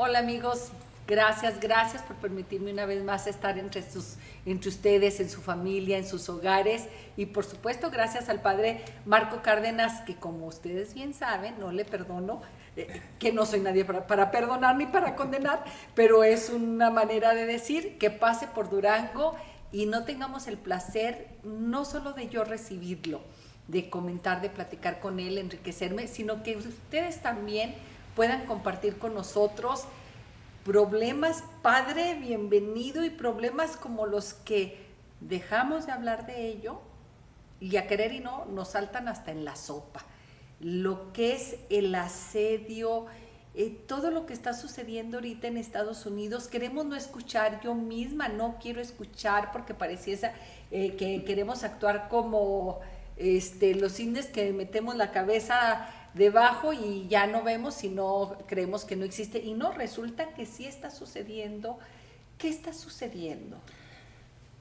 Hola amigos, gracias por permitirme una vez más estar entre ustedes, en su familia, en sus hogares y por supuesto gracias al padre Marco Cárdenas, que como ustedes bien saben, no le perdono, que no soy nadie para perdonar ni para condenar, pero es una manera de decir que pase por Durango y no tengamos el placer no solo de yo recibirlo, de comentar, de platicar con él, enriquecerme, sino que ustedes también puedan compartir con nosotros problemas, padre, bienvenido, y problemas como los que dejamos de hablar de ello y a querer y no nos saltan hasta en la sopa. Lo que es el asedio, todo lo que está sucediendo ahorita en Estados Unidos, queremos no escuchar, yo misma no quiero escuchar porque pareciese que queremos actuar como los indios que metemos la cabeza debajo y ya no vemos, sino creemos que no existe, y no, resulta que sí está sucediendo. ¿Qué está sucediendo?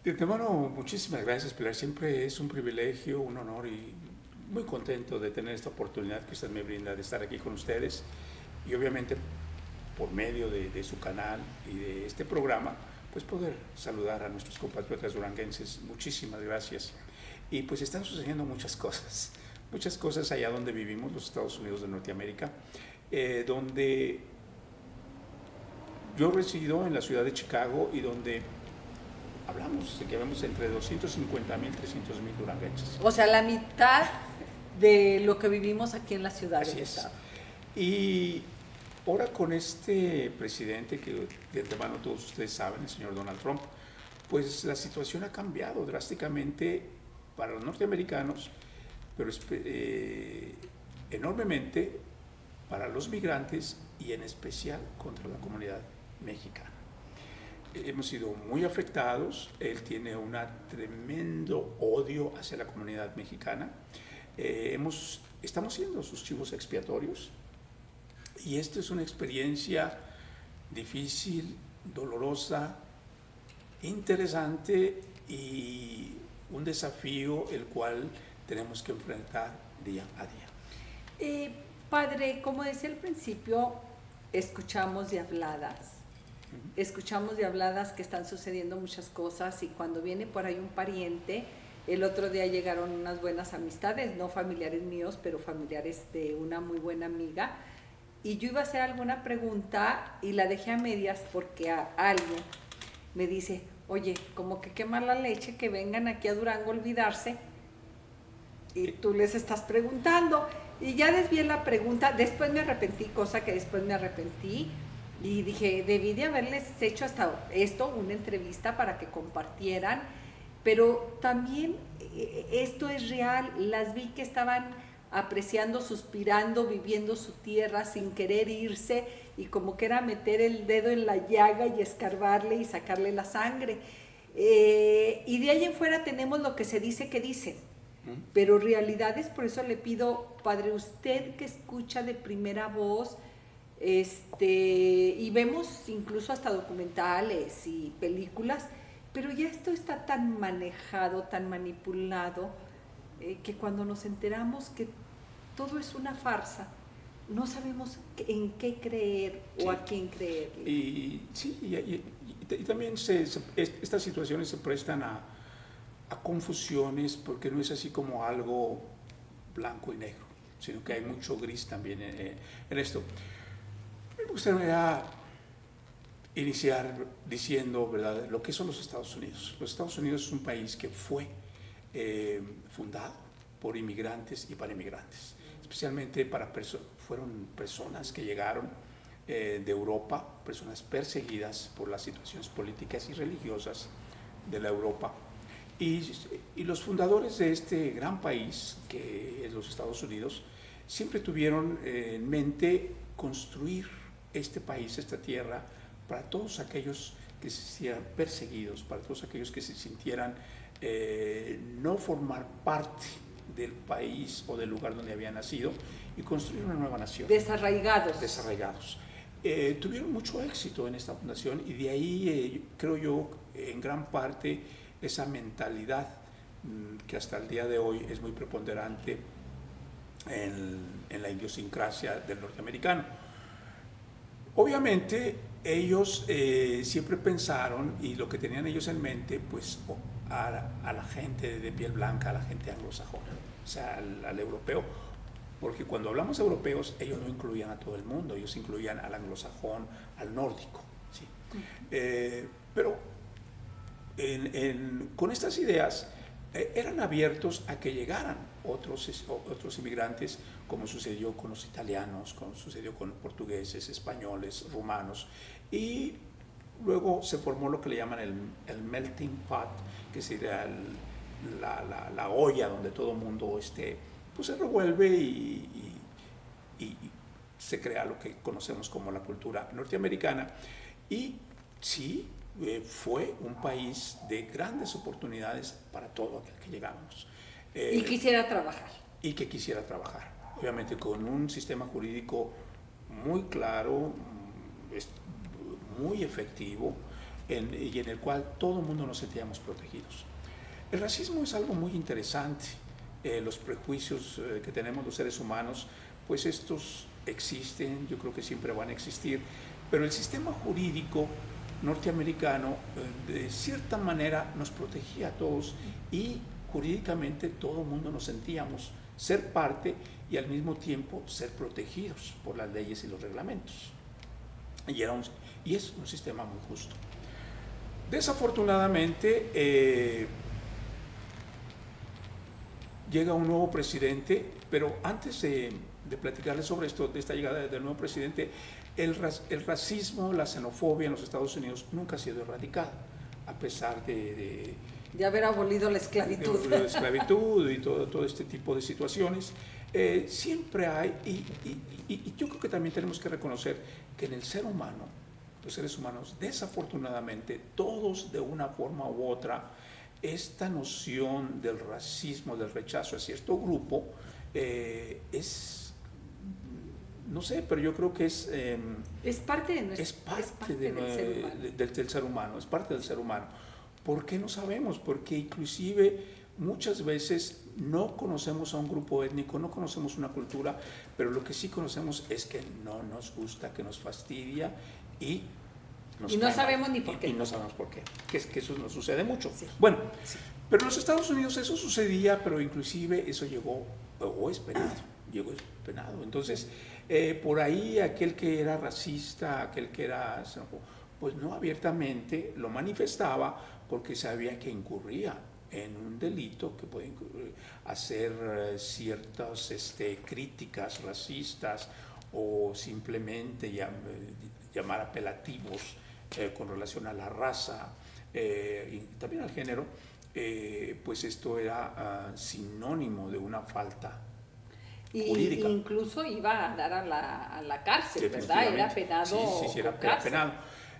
De antemano, muchísimas gracias, Pilar. Siempre es un privilegio, un honor y muy contento de tener esta oportunidad que usted me brinda de estar aquí con ustedes y obviamente por medio de su canal y de este programa, pues poder saludar a nuestros compatriotas duranguenses. Muchísimas gracias. Y pues están sucediendo muchas cosas allá donde vivimos, los Estados Unidos de Norteamérica, donde yo resido en la ciudad de Chicago y donde hablamos de que vemos entre 250,000 y 300,000 duranguenses. O sea, la mitad de lo que vivimos aquí en la ciudad Así del es. estado. Y ahora con este presidente que de antemano todos ustedes saben, el señor Donald Trump, pues la situación ha cambiado drásticamente para los norteamericanos, pero enormemente para los migrantes y en especial contra la comunidad mexicana. Hemos sido muy afectados, él tiene un tremendo odio hacia la comunidad mexicana, estamos siendo sus chivos expiatorios y esto es una experiencia difícil, dolorosa, interesante y un desafío el cual tenemos que enfrentar día a día. Padre, como decía al principio, escuchamos de habladas que están sucediendo muchas cosas, y cuando viene por ahí un pariente, el otro día llegaron unas buenas amistades, no familiares míos, pero familiares de una muy buena amiga, y yo iba a hacer alguna pregunta y la dejé a medias porque alguien me dice, oye, como que qué mala leche que vengan aquí a Durango a olvidarse y tú les estás preguntando. Y ya desvié la pregunta, después me arrepentí, cosa que después me arrepentí, y dije, debí de haberles hecho hasta esto, una entrevista para que compartieran, pero también esto es real, las vi que estaban apreciando, suspirando, viviendo su tierra sin querer irse, y como que era meter el dedo en la llaga y escarbarle y sacarle la sangre. Y de ahí en fuera tenemos lo que se dice que dicen, pero realidades. Por eso le pido, padre, usted que escucha de primera voz, y vemos incluso hasta documentales y películas, pero ya esto está tan manejado, tan manipulado, que cuando nos enteramos que todo es una farsa, no sabemos en qué creer o a quién creerle. Y sí, y también estas situaciones se prestan a confusiones porque no es así como algo blanco y negro, sino que hay mucho gris también en esto. Me gustaría iniciar diciendo, ¿verdad?, lo que son los Estados Unidos. Los Estados Unidos es un país que fue fundado por inmigrantes y para inmigrantes, especialmente fueron personas que llegaron de Europa, personas perseguidas por las situaciones políticas y religiosas de la Europa. Y los fundadores de este gran país, que es los Estados Unidos, siempre tuvieron en mente construir este país, esta tierra, para todos aquellos que se sintieran perseguidos, para todos aquellos que se sintieran no formar parte del país o del lugar donde habían nacido, y construir una nueva nación. Desarraigados. Tuvieron mucho éxito en esta fundación, y de ahí creo yo en gran parte esa mentalidad que hasta el día de hoy es muy preponderante en la idiosincrasia del norteamericano. Obviamente ellos siempre pensaron, y lo que tenían ellos en mente, pues a la gente de piel blanca, a la gente anglosajona, o sea, al europeo, porque cuando hablamos europeos, ellos no incluían a todo el mundo, ellos incluían al anglosajón, al nórdico, ¿sí? Pero con estas ideas eran abiertos a que llegaran otros inmigrantes, como sucedió con los italianos, como sucedió con portugueses, españoles, rumanos, y luego se formó lo que le llaman el melting pot, que sería la olla donde todo el mundo pues se revuelve y se crea lo que conocemos como la cultura norteamericana. Y sí, fue un país de grandes oportunidades para todo aquel que llegábamos. Y quisiera trabajar. Y que quisiera trabajar. Obviamente con un sistema jurídico muy claro, muy efectivo, y en el cual todo el mundo nos sentíamos protegidos. El racismo es algo muy interesante. Los prejuicios que tenemos los seres humanos, pues estos existen, yo creo que siempre van a existir, pero el sistema jurídico norteamericano de cierta manera nos protegía a todos, y jurídicamente todo el mundo nos sentíamos ser parte y al mismo tiempo ser protegidos por las leyes y los reglamentos. Y es un sistema muy justo. Desafortunadamente llega un nuevo presidente, pero antes de platicarles sobre esto, de esta llegada del nuevo presidente, el racismo, la xenofobia en los Estados Unidos nunca ha sido erradicada, a pesar de haber abolido la esclavitud. De la esclavitud y todo este tipo de situaciones. Siempre hay, y yo creo que también tenemos que reconocer que en el ser humano, los seres humanos, desafortunadamente, todos de una forma u otra, esta noción del racismo, del rechazo a cierto grupo, no sé, pero yo creo que es parte de nuestro, es parte del ser humano, es parte del ser humano. ¿Por qué no sabemos? Porque inclusive muchas veces no conocemos a un grupo étnico, no conocemos una cultura, pero lo que sí conocemos es que no nos gusta, que nos fastidia y no sabemos ni por qué. Y no sabemos por qué, que eso nos sucede mucho. Sí. Bueno, sí. Pero en los Estados Unidos eso sucedía, pero inclusive eso llegó penado. Entonces, por ahí aquel que era racista, aquel que era, pues no abiertamente lo manifestaba porque sabía que incurría en un delito que puede hacer ciertas críticas racistas o simplemente llamar apelativos con relación a la raza y también al género, pues esto era sinónimo de una falta jurídica. Incluso iba a dar a la cárcel, ¿verdad? Era penado. Sí, era penado.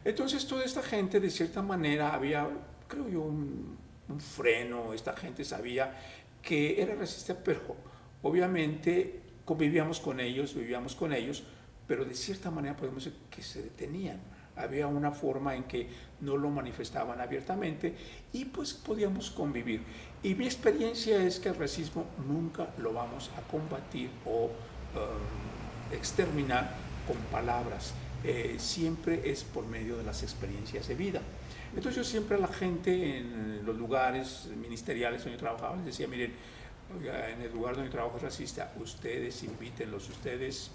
Entonces toda esta gente, de cierta manera, había, creo yo, un freno. Esta gente sabía que era racista, pero obviamente vivíamos con ellos, pero de cierta manera podemos decir que se detenían. Había una forma en que no lo manifestaban abiertamente y pues podíamos convivir. Y mi experiencia es que el racismo nunca lo vamos a combatir o exterminar con palabras. Siempre es por medio de las experiencias de vida. Entonces yo siempre a la gente en los lugares ministeriales donde trabajaba les decía, miren, oiga, en el lugar donde trabajo es racista, ustedes invítenlos, ustedes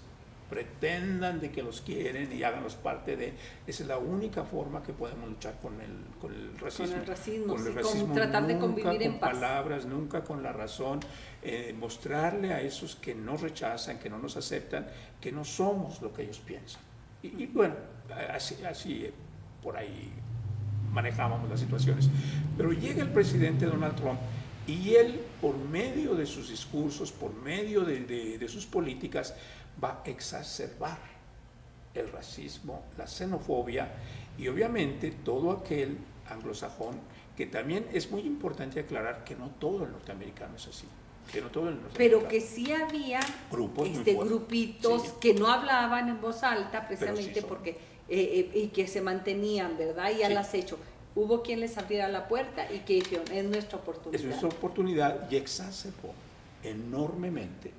pretendan de que los quieren y háganlos parte de. Esa es la única forma que podemos luchar con el racismo. Con el racismo, tratar de convivir en paz. Nunca con palabras, nunca con la razón, mostrarle a esos que nos rechazan, que no nos aceptan, que no somos lo que ellos piensan. Y bueno, así por ahí manejábamos las situaciones. Pero llega el presidente Donald Trump y él, por medio de sus discursos, por medio de sus políticas, va a exacerbar el racismo, la xenofobia y obviamente todo aquel anglosajón, que también es muy importante aclarar que no todo el norteamericano es así. Pero que sí había grupitos sí, que no hablaban en voz alta precisamente sí porque y que se mantenían, ¿verdad? Y al acecho. Hubo quien les abriera la puerta y que dijeron, es nuestra oportunidad. Es nuestra oportunidad y exacerbó enormemente.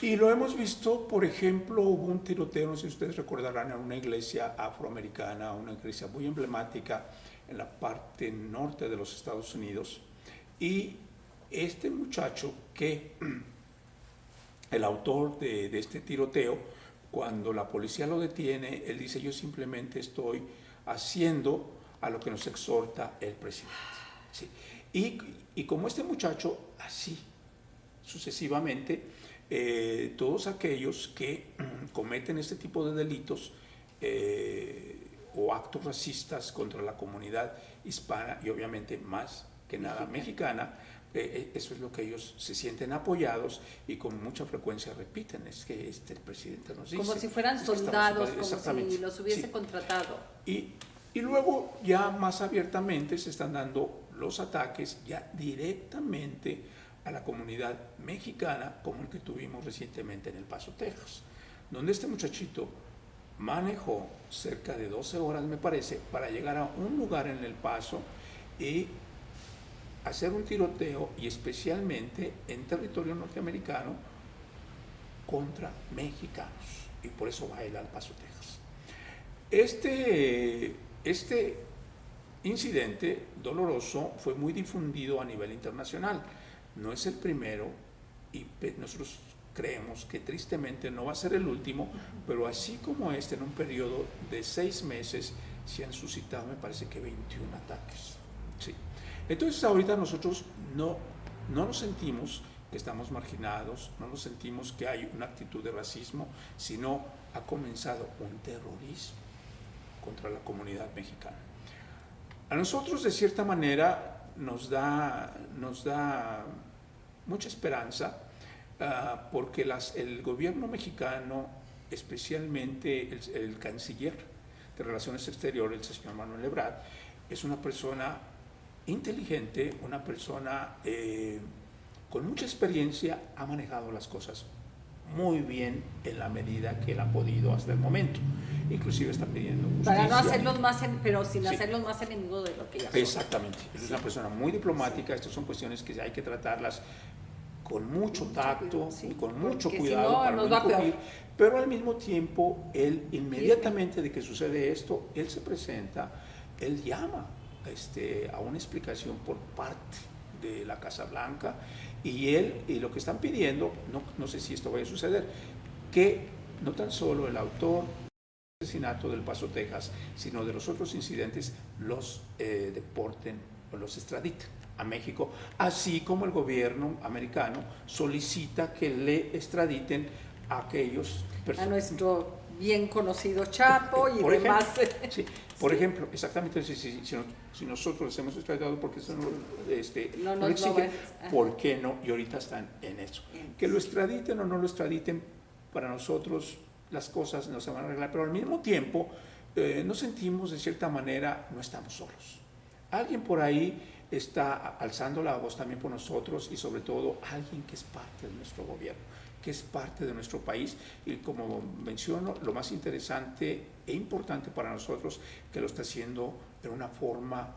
Y lo hemos visto, por ejemplo, hubo un tiroteo, no sé si ustedes recordarán, en una iglesia afroamericana, una iglesia muy emblemática en la parte norte de los Estados Unidos. Y este muchacho, que el autor de este tiroteo, cuando la policía lo detiene, él dice: yo simplemente estoy haciendo a lo que nos exhorta el presidente. Sí. Y como este muchacho, así sucesivamente, todos aquellos que cometen este tipo de delitos o actos racistas contra la comunidad hispana y obviamente más que nada mexicana, eso es lo que ellos se sienten apoyados y con mucha frecuencia repiten: es que el presidente nos dice. Como si fueran soldados, como si los hubiese contratado. Y luego ya más abiertamente se están dando los ataques ya directamente a la comunidad mexicana, como el que tuvimos recientemente en El Paso, Texas, donde este muchachito manejó cerca de 12 horas, me parece, para llegar a un lugar en El Paso y hacer un tiroteo, y especialmente en territorio norteamericano, contra mexicanos. Y por eso va él al Paso, Texas. Este incidente doloroso fue muy difundido a nivel internacional. No es el primero y nosotros creemos que tristemente no va a ser el último, pero así como en un periodo de 6 meses se han suscitado, me parece que 21 ataques. Sí. Entonces ahorita nosotros no nos sentimos que estamos marginados, no nos sentimos que hay una actitud de racismo, sino ha comenzado un terrorismo contra la comunidad mexicana. A nosotros, de cierta manera, nos da mucha esperanza, porque el gobierno mexicano, especialmente el canciller de Relaciones Exteriores, el señor Manuel Ebrard, es una persona inteligente, una persona con mucha experiencia, ha manejado las cosas muy bien en la medida que él ha podido hasta el momento. Inclusive está pidiendo justicia. Para no hacerlos más, pero sin hacerlos más enemigos de lo que ya son. Exactamente. Él es una persona muy diplomática. Estas son cuestiones que hay que tratarlas con mucho tacto, con mucho cuidado, si no, para nos no va incurrir. peor. Pero al mismo tiempo, él inmediatamente de que sucede esto, él se presenta, él llama a una explicación por parte de la Casa Blanca, y lo que están pidiendo, no sé si esto vaya a suceder, que no tan solo el autor del asesinato del Paso, Texas, sino de los otros incidentes, los deporten o los extraditen a México, así como el gobierno americano solicita que le extraditen a aquellos a nuestro bien conocido Chapo y por demás. Ejemplo, sí, por ejemplo, exactamente, si nosotros les hemos extraditado porque eso no lo exigen, ¿por qué no? Y ahorita están en eso. Que lo extraditen o no lo extraditen, para nosotros las cosas no se van a arreglar, pero al mismo tiempo nos sentimos, de cierta manera, no estamos solos. Alguien por ahí está alzando la voz también por nosotros, y sobre todo alguien que es parte de nuestro gobierno, que es parte de nuestro país, y como menciono, lo más interesante e importante para nosotros, que lo está haciendo de una forma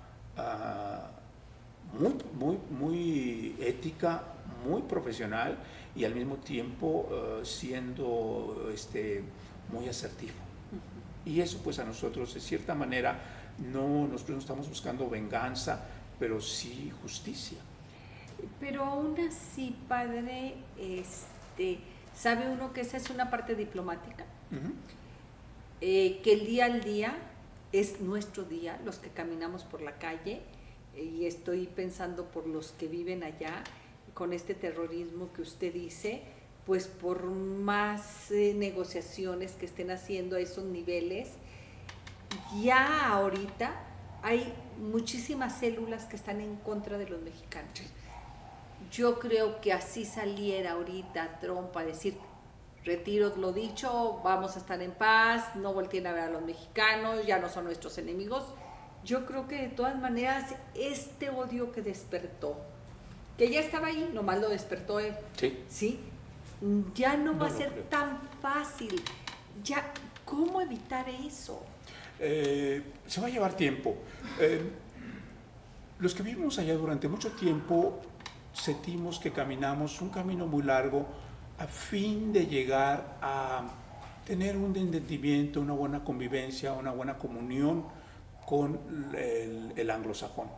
muy ética, muy profesional, y al mismo tiempo siendo muy asertivo. Y eso, pues, a nosotros, de cierta manera, nosotros no estamos buscando venganza, pero sí justicia. Pero aún así, padre, ¿sabe uno que esa es una parte diplomática? Que el día al día es nuestro día, los que caminamos por la calle, y estoy pensando por los que viven allá, con este terrorismo que usted dice, pues por más negociaciones que estén haciendo a esos niveles, ya ahorita hay muchísimas células que están en contra de los mexicanos. Yo creo que así saliera ahorita Trump a decir: retiro lo dicho, vamos a estar en paz, no volteen a ver a los mexicanos, ya no son nuestros enemigos. Yo creo que de todas maneras este odio que despertó, que ya estaba ahí, nomás lo despertó él, ¿sí? Ya no va a ser tan fácil. Ya, ¿cómo evitar eso? Se va a llevar tiempo. Los que vivimos allá durante mucho tiempo sentimos que caminamos un camino muy largo a fin de llegar a tener un entendimiento, una buena convivencia, una buena comunión con el anglosajón.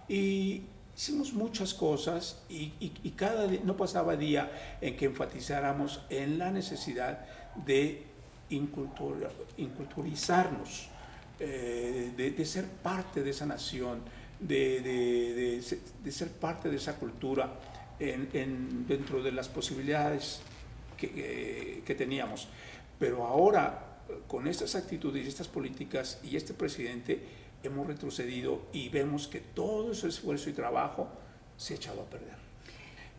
Y hicimos muchas cosas y cada día, no pasaba día en que enfatizáramos en la necesidad de inculturizarnos, de ser parte de esa nación, de ser parte de esa cultura dentro de las posibilidades que teníamos. Pero ahora, con estas actitudes y estas políticas y este presidente, hemos retrocedido y vemos que todo ese esfuerzo y trabajo se ha echado a perder.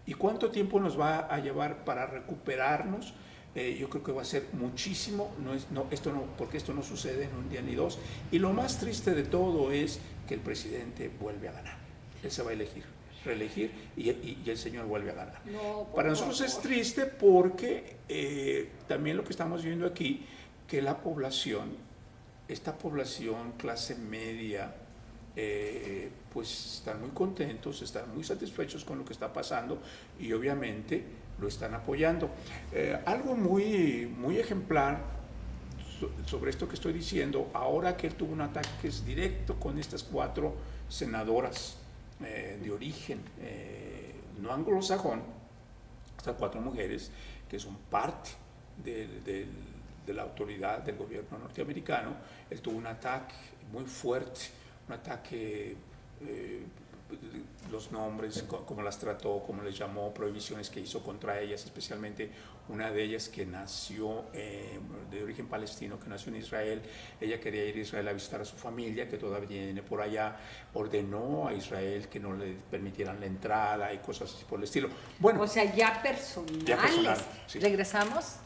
¿Y cuánto tiempo nos va a llevar para recuperarnos? Yo creo que va a ser muchísimo, porque esto no sucede en un día ni dos. Y lo más triste de todo es que el presidente vuelve a ganar. Él se va a reelegir y el señor vuelve a ganar. No, para nosotros es triste porque también lo que estamos viendo aquí, que la población, esta población clase media, pues están muy contentos, están muy satisfechos con lo que está pasando y obviamente lo están apoyando. Algo muy, muy ejemplar sobre esto que estoy diciendo, ahora que él tuvo un ataque directo con estas 4 senadoras de origen no anglosajón, estas 4 mujeres que son parte de la autoridad del gobierno norteamericano, él tuvo un ataque muy fuerte, un ataque, los nombres, cómo las trató, cómo les llamó, prohibiciones que hizo contra ellas, especialmente una de ellas que nació de origen palestino, que nació en Israel. Ella quería ir a Israel a visitar a su familia, que todavía viene por allá, ordenó a Israel que no le permitieran la entrada y cosas así por el estilo. Bueno, o sea, ya personal. Sí. ¿Regresamos?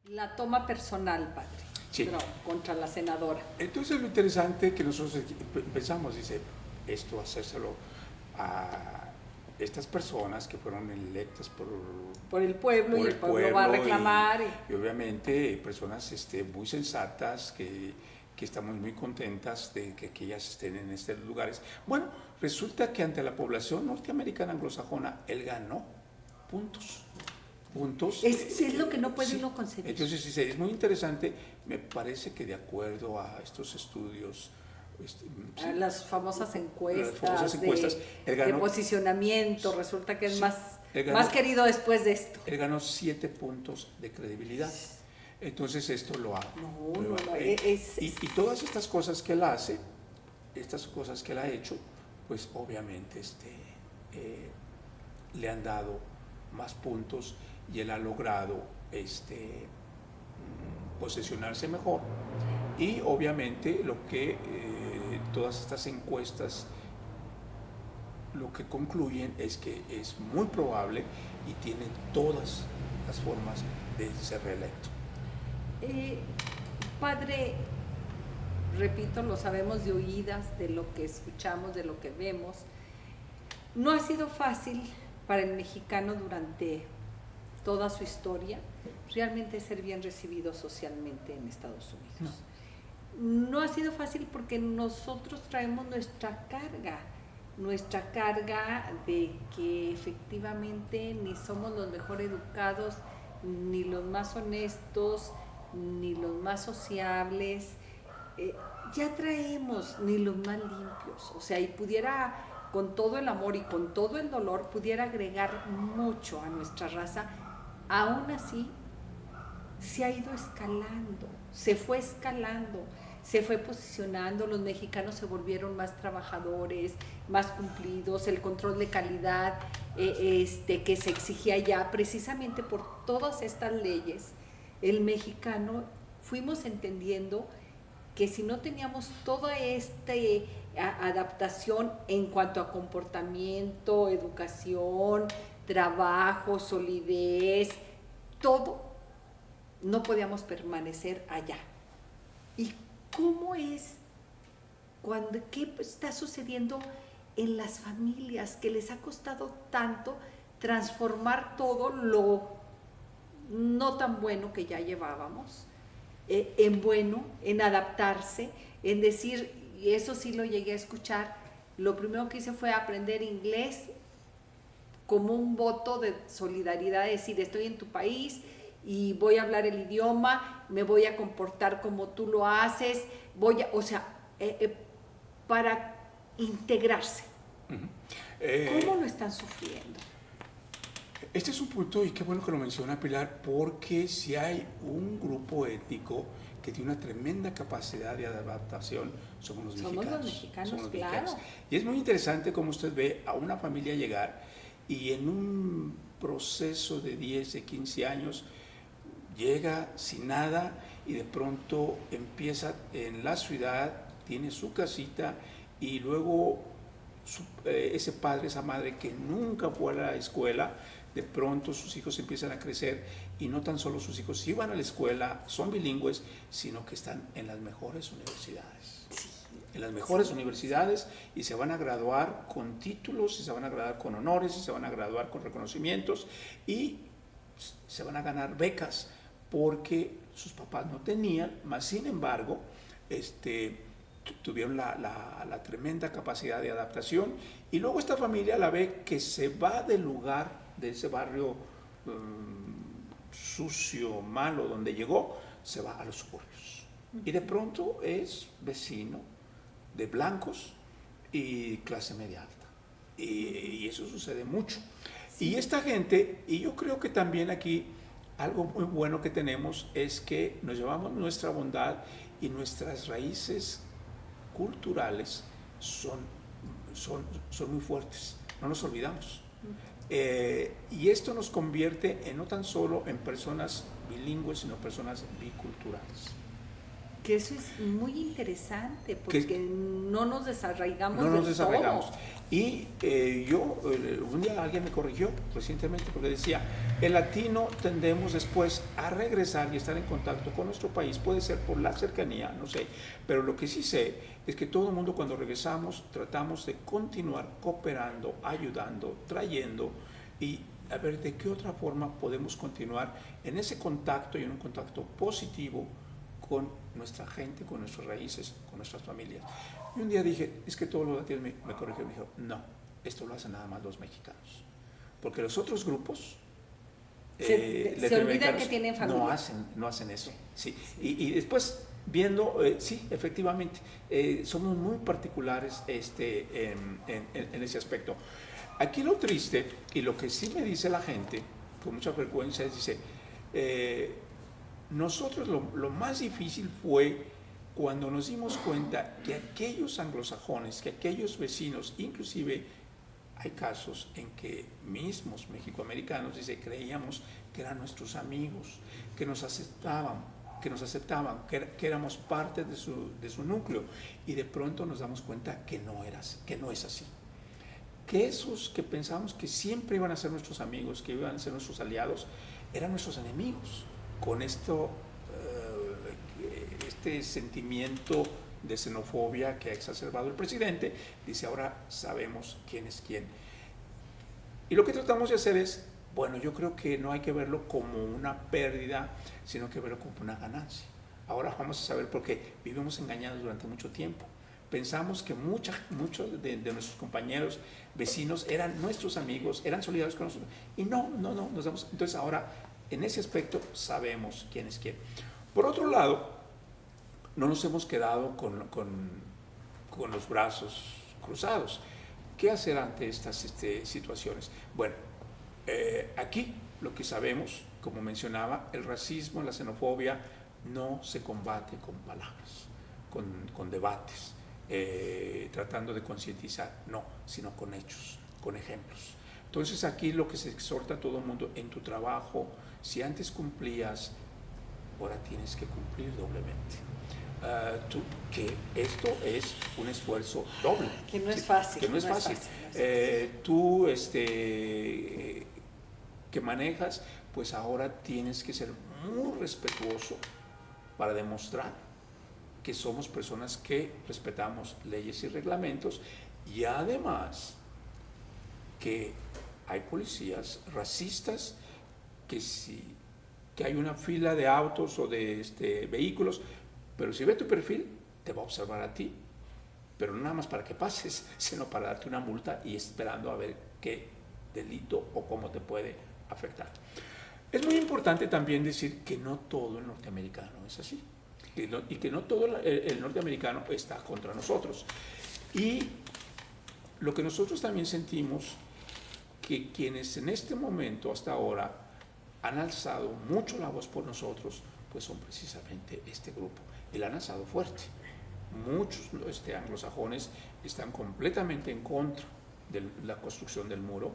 La toma personal, padre, sí, pero contra la senadora. Entonces lo interesante que nosotros pensamos, dice, esto hacérselo a estas personas que fueron electas por el pueblo, y el pueblo va a reclamar. Y obviamente personas muy sensatas que estamos muy contentas de que ellas estén en estos lugares. Bueno, resulta que ante la población norteamericana anglosajona, él ganó puntos. Es lo que no puede uno concebir. Entonces, es muy interesante. Me parece que de acuerdo a estos estudios, a las famosas encuestas de posicionamiento, resulta que es más querido después de esto. Él ganó 7 puntos de credibilidad. Entonces esto lo ha... Y todas estas cosas que él hace, estas cosas que él ha hecho, pues obviamente le han dado más puntos y él ha logrado posesionarse mejor. Y obviamente lo que todas estas encuestas lo que concluyen es que es muy probable y tiene todas las formas de ser reelecto. Padre, repito, lo sabemos de oídas, de lo que escuchamos, de lo que vemos. No ha sido fácil para el mexicano durante toda su historia realmente ser bien recibido socialmente en Estados Unidos. No ha sido fácil porque nosotros traemos nuestra carga de que efectivamente ni somos los mejor educados, ni los más honestos, ni los más sociables, ya traemos ni los más limpios, o sea, y pudiera, con todo el amor y con todo el dolor, pudiera agregar mucho a nuestra raza. Aún así, se ha ido escalando, se fue escalando, se fue posicionando, los mexicanos se volvieron más trabajadores, más cumplidos, el control de calidad que se exigía ya precisamente por todas estas leyes, el mexicano fuimos entendiendo que si no teníamos toda esta adaptación en cuanto a comportamiento, educación, trabajo, solidez, todo, no podíamos permanecer allá. ¿Y cómo es? ¿Qué está sucediendo en las familias que les ha costado tanto transformar todo lo no tan bueno que ya llevábamos en bueno, en adaptarse, en decir, y eso sí lo llegué a escuchar, lo primero que hice fue aprender inglés como un voto de solidaridad, decir, estoy en tu país y voy a hablar el idioma, me voy a comportar como tú lo haces, para integrarse. ¿Cómo lo están sufriendo? Este es un punto, y qué bueno que lo menciona Pilar, porque si hay un grupo étnico que tiene una tremenda capacidad de adaptación, somos los mexicanos. Somos los mexicanos, claro. Y es muy interesante cómo usted ve a una familia llegar y en un proceso de 10, de 15 años, llega sin nada y de pronto empieza en la ciudad, tiene su casita y luego ese padre, esa madre que nunca fue a la escuela, de pronto sus hijos empiezan a crecer y no tan solo sus hijos sí van a la escuela, son bilingües, sino que están en las mejores universidades. Sí. En las mejores universidades y se van a graduar con títulos, y se van a graduar con honores, y se van a graduar con reconocimientos y se van a ganar becas porque sus papás no tenían, más sin embargo, tuvieron la tremenda capacidad de adaptación y luego esta familia la ve que se va del lugar, de ese barrio sucio, malo, donde llegó, se va a los suburbios. Y de pronto es vecino de blancos y clase media alta. Y eso sucede mucho. Sí. Y esta gente, y yo creo que también aquí algo muy bueno que tenemos es que nos llevamos nuestra bondad y nuestras raíces culturales son muy fuertes, no nos olvidamos. Y esto nos convierte en no tan solo en personas bilingües, sino personas biculturales. Que eso es muy interesante, porque no nos desarraigamos. No nos desarraigamos. Y un día alguien me corrigió recientemente porque decía, el latino tendemos después a regresar y estar en contacto con nuestro país, puede ser por la cercanía, no sé, pero lo que sí sé es que todo el mundo cuando regresamos tratamos de continuar cooperando, ayudando, trayendo y a ver de qué otra forma podemos continuar en ese contacto y en un contacto positivo con nuestra gente, con nuestras raíces, con nuestras familias. Y un día dije, es que todos los latinos me corrigieron, me dijo, no, esto lo hacen nada más los mexicanos, porque los otros grupos se olvidan que tienen familia. No hacen eso. Sí. Y después viendo, sí, efectivamente, somos muy particulares en ese aspecto. Aquí lo triste, y lo que sí me dice la gente, con mucha frecuencia, es, dice, nosotros lo más difícil fue cuando nos dimos cuenta que aquellos anglosajones, que aquellos vecinos, inclusive hay casos en que mismos mexicoamericanos, dice, creíamos que eran nuestros amigos, que nos aceptaban, que éramos parte de su núcleo, y de pronto nos damos cuenta que no es así. Que esos que pensábamos que siempre iban a ser nuestros amigos, que iban a ser nuestros aliados, eran nuestros enemigos, con este sentimiento de xenofobia que ha exacerbado el presidente. Dice, ahora sabemos quién es quién. Y lo que tratamos de hacer es, bueno, yo creo que no hay que verlo como una pérdida, sino que verlo como una ganancia. Ahora vamos a saber por qué vivimos engañados durante mucho tiempo. Pensamos que muchos de nuestros compañeros, vecinos, eran nuestros amigos, eran solidarios con nosotros. Y no, nos damos. Entonces ahora, en ese aspecto, sabemos quién es quién. Por otro lado, no nos hemos quedado con los brazos cruzados. ¿Qué hacer ante estas situaciones? Bueno, aquí lo que sabemos, como mencionaba, el racismo, la xenofobia no se combate con palabras, con debates, tratando de concientizar, no, sino con hechos, con ejemplos. Entonces aquí lo que se exhorta a todo el mundo, en tu trabajo, si antes cumplías, ahora tienes que cumplir doblemente. Que esto es un esfuerzo doble. Que no es fácil. Que no es fácil. Tú que manejas, pues ahora tienes que ser muy respetuoso para demostrar que somos personas que respetamos leyes y reglamentos, y además que hay policías racistas que hay una fila de autos o de vehículos, pero si ve tu perfil, te va a observar a ti, pero no nada más para que pases, sino para darte una multa y esperando a ver qué delito o cómo te puede afectar. Es muy importante también decir que no todo el norteamericano es así, y que no todo el norteamericano está contra nosotros. Y lo que nosotros también sentimos, que quienes en este momento, hasta ahora, han alzado mucho la voz por nosotros, pues son precisamente este grupo. Y la han alzado fuerte. Muchos anglosajones están completamente en contra de la construcción del muro,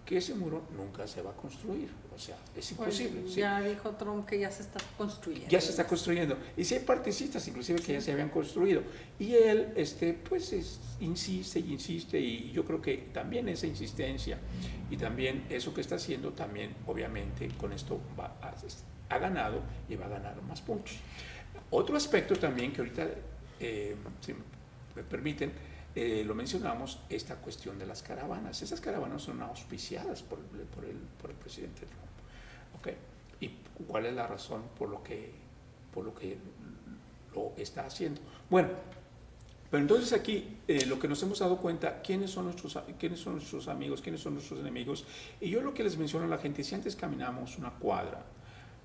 que ese muro nunca se va a construir, o sea, es imposible. Pues ya dijo Trump que ya se está construyendo. Ya se está construyendo, y si hay partecitas inclusive que ya se habían construido, y él insiste y insiste, y yo creo que también esa insistencia y también eso que está haciendo, también obviamente con esto ha ganado y va a ganar más puntos. Otro aspecto también que ahorita, si me permiten, lo mencionamos, esta cuestión de las caravanas. Esas caravanas son auspiciadas por el presidente Trump. ¿Okay? ¿Y cuál es la razón por lo que lo está haciendo? Bueno, pero entonces aquí lo que nos hemos dado cuenta, ¿quiénes son nuestros amigos, quiénes son nuestros enemigos? Y yo lo que les menciono a la gente, si antes caminamos una cuadra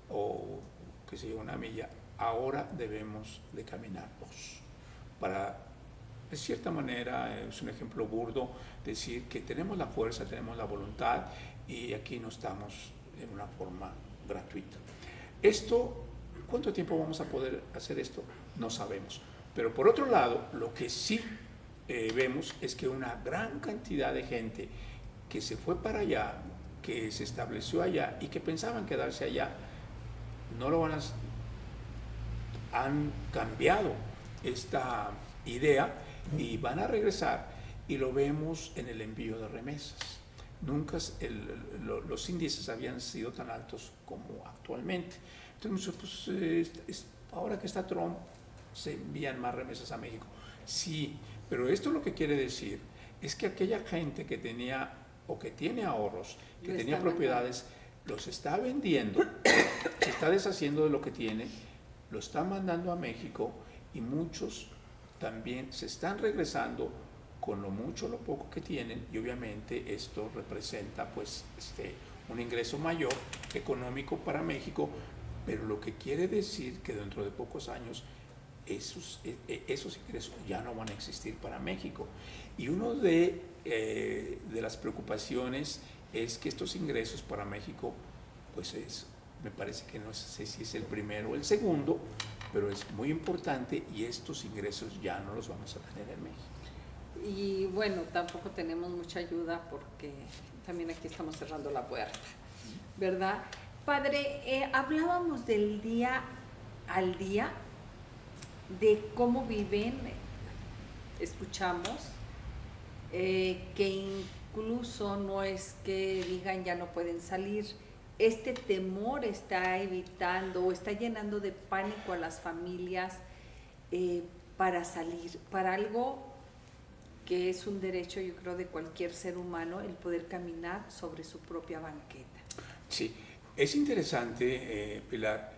o qué sé yo, una milla, ahora debemos de caminar 2 para, de cierta manera, es un ejemplo burdo, decir que tenemos la fuerza, tenemos la voluntad y aquí no estamos en una forma gratuita. ¿Cuánto tiempo vamos a poder hacer esto? No sabemos. Pero por otro lado, lo que sí vemos es que una gran cantidad de gente que se fue para allá, que se estableció allá y que pensaban quedarse allá, no lo van a... han cambiado esta idea y van a regresar, y lo vemos en el envío de remesas. Nunca los índices habían sido tan altos como actualmente. Entonces, pues, ahora que está Trump, se envían más remesas a México. Sí, pero esto lo que quiere decir es que aquella gente que tenía o que tiene ahorros, que tenía propiedades, los está vendiendo, se está deshaciendo de lo que tiene, lo está mandando a México, y muchos también se están regresando con lo mucho o lo poco que tienen, y obviamente esto representa pues un ingreso mayor económico para México, pero lo que quiere decir que dentro de pocos años esos ingresos ya no van a existir para México. Y uno de las preocupaciones es que estos ingresos para México, pues me parece que no sé si es el primero o el segundo, pero es muy importante, y estos ingresos ya no los vamos a tener en México. Y bueno, tampoco tenemos mucha ayuda porque también aquí estamos cerrando la puerta, ¿verdad? Padre, hablábamos del día al día, de cómo viven, escuchamos, que incluso no es que digan ya no pueden salir, este temor está evitando o está llenando de pánico a las familias para salir, para algo que es un derecho, yo creo, de cualquier ser humano, el poder caminar sobre su propia banqueta. Sí, es interesante, Pilar,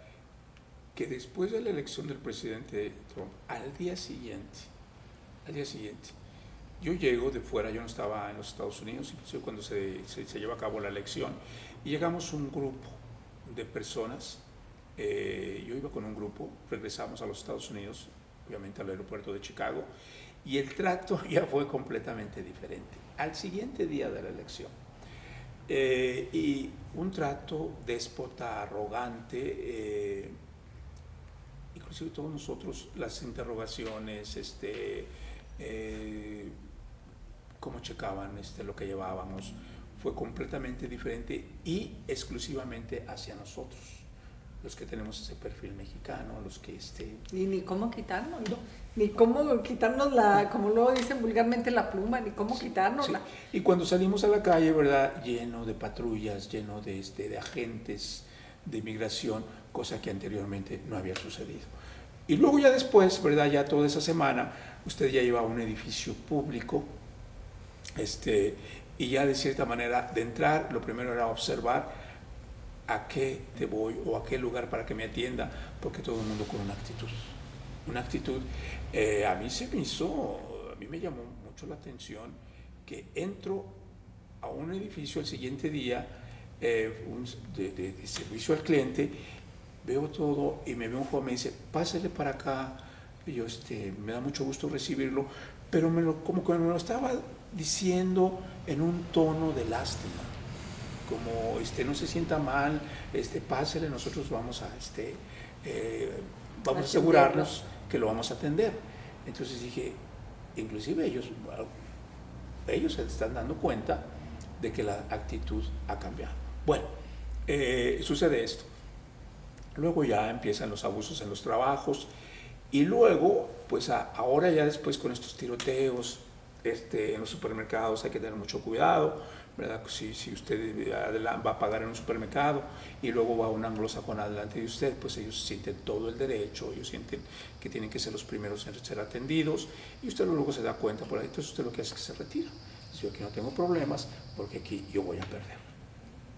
que después de la elección del presidente Trump, al día siguiente, yo llego de fuera, yo no estaba en los Estados Unidos, incluso cuando se lleva a cabo la elección, y llegamos un grupo de personas, yo iba con un grupo, regresamos a los Estados Unidos, obviamente al aeropuerto de Chicago, y el trato ya fue completamente diferente. Al siguiente día de la elección, y un trato déspota, arrogante, inclusive todos nosotros, las interrogaciones, cómo checaban lo que llevábamos, fue completamente diferente y exclusivamente hacia nosotros, los que tenemos ese perfil mexicano, los que Y ni cómo quitarnos, ¿no? Ni cómo quitarnos como luego dicen vulgarmente, la pluma, ni cómo quitárnosla. Sí. Y cuando salimos a la calle, ¿verdad?, lleno de patrullas, lleno de agentes de inmigración, cosa que anteriormente no había sucedido. Y luego ya después, ¿verdad?, ya toda esa semana, usted ya iba a un edificio público, y ya de cierta manera de entrar, lo primero era observar a qué te voy o a qué lugar para que me atienda, porque todo el mundo con una actitud, a mí me llamó mucho la atención que entro a un edificio al siguiente día de servicio al cliente, veo todo y me veo un joven, me dice, pásale para acá, y yo, me da mucho gusto recibirlo, pero como que me lo estaba diciendo en un tono de lástima, como, no se sienta mal, pásale, nosotros vamos a asegurarnos que lo vamos a atender. Entonces dije, inclusive ellos se están dando cuenta de que la actitud ha cambiado. Bueno, sucede esto. Luego ya empiezan los abusos en los trabajos y luego, pues ahora ya después con estos tiroteos en los supermercados hay que tener mucho cuidado, ¿verdad? Si usted va a pagar en un supermercado y luego va un anglosajón adelante de usted, pues ellos sienten todo el derecho, ellos sienten que tienen que ser los primeros en ser atendidos y usted luego se da cuenta por ahí, entonces usted lo que hace es que se retira. Yo aquí no tengo problemas porque aquí yo voy a perder.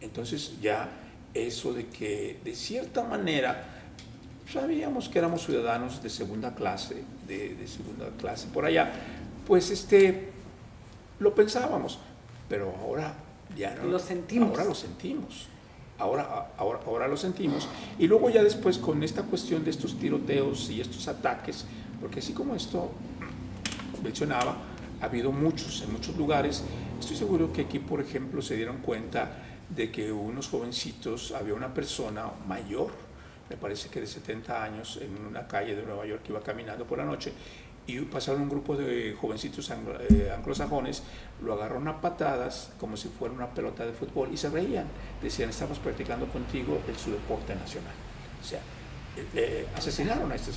Entonces ya eso de que de cierta manera sabíamos que éramos ciudadanos de segunda clase, de segunda clase por allá, pues lo pensábamos, pero ahora ya no. Lo sentimos. Ahora lo sentimos. Ahora lo sentimos. Y luego ya después con esta cuestión de estos tiroteos y estos ataques, porque así como esto mencionaba, ha habido muchos en muchos lugares. Estoy seguro que aquí, por ejemplo, se dieron cuenta de que unos jovencitos, había una persona mayor, me parece que de 70 años, en una calle de Nueva York que iba caminando por la noche y pasaron un grupo de jovencitos anglosajones, lo agarraron a patadas como si fuera una pelota de fútbol y se reían, decían, estamos practicando contigo su deporte nacional. O sea, asesinaron a este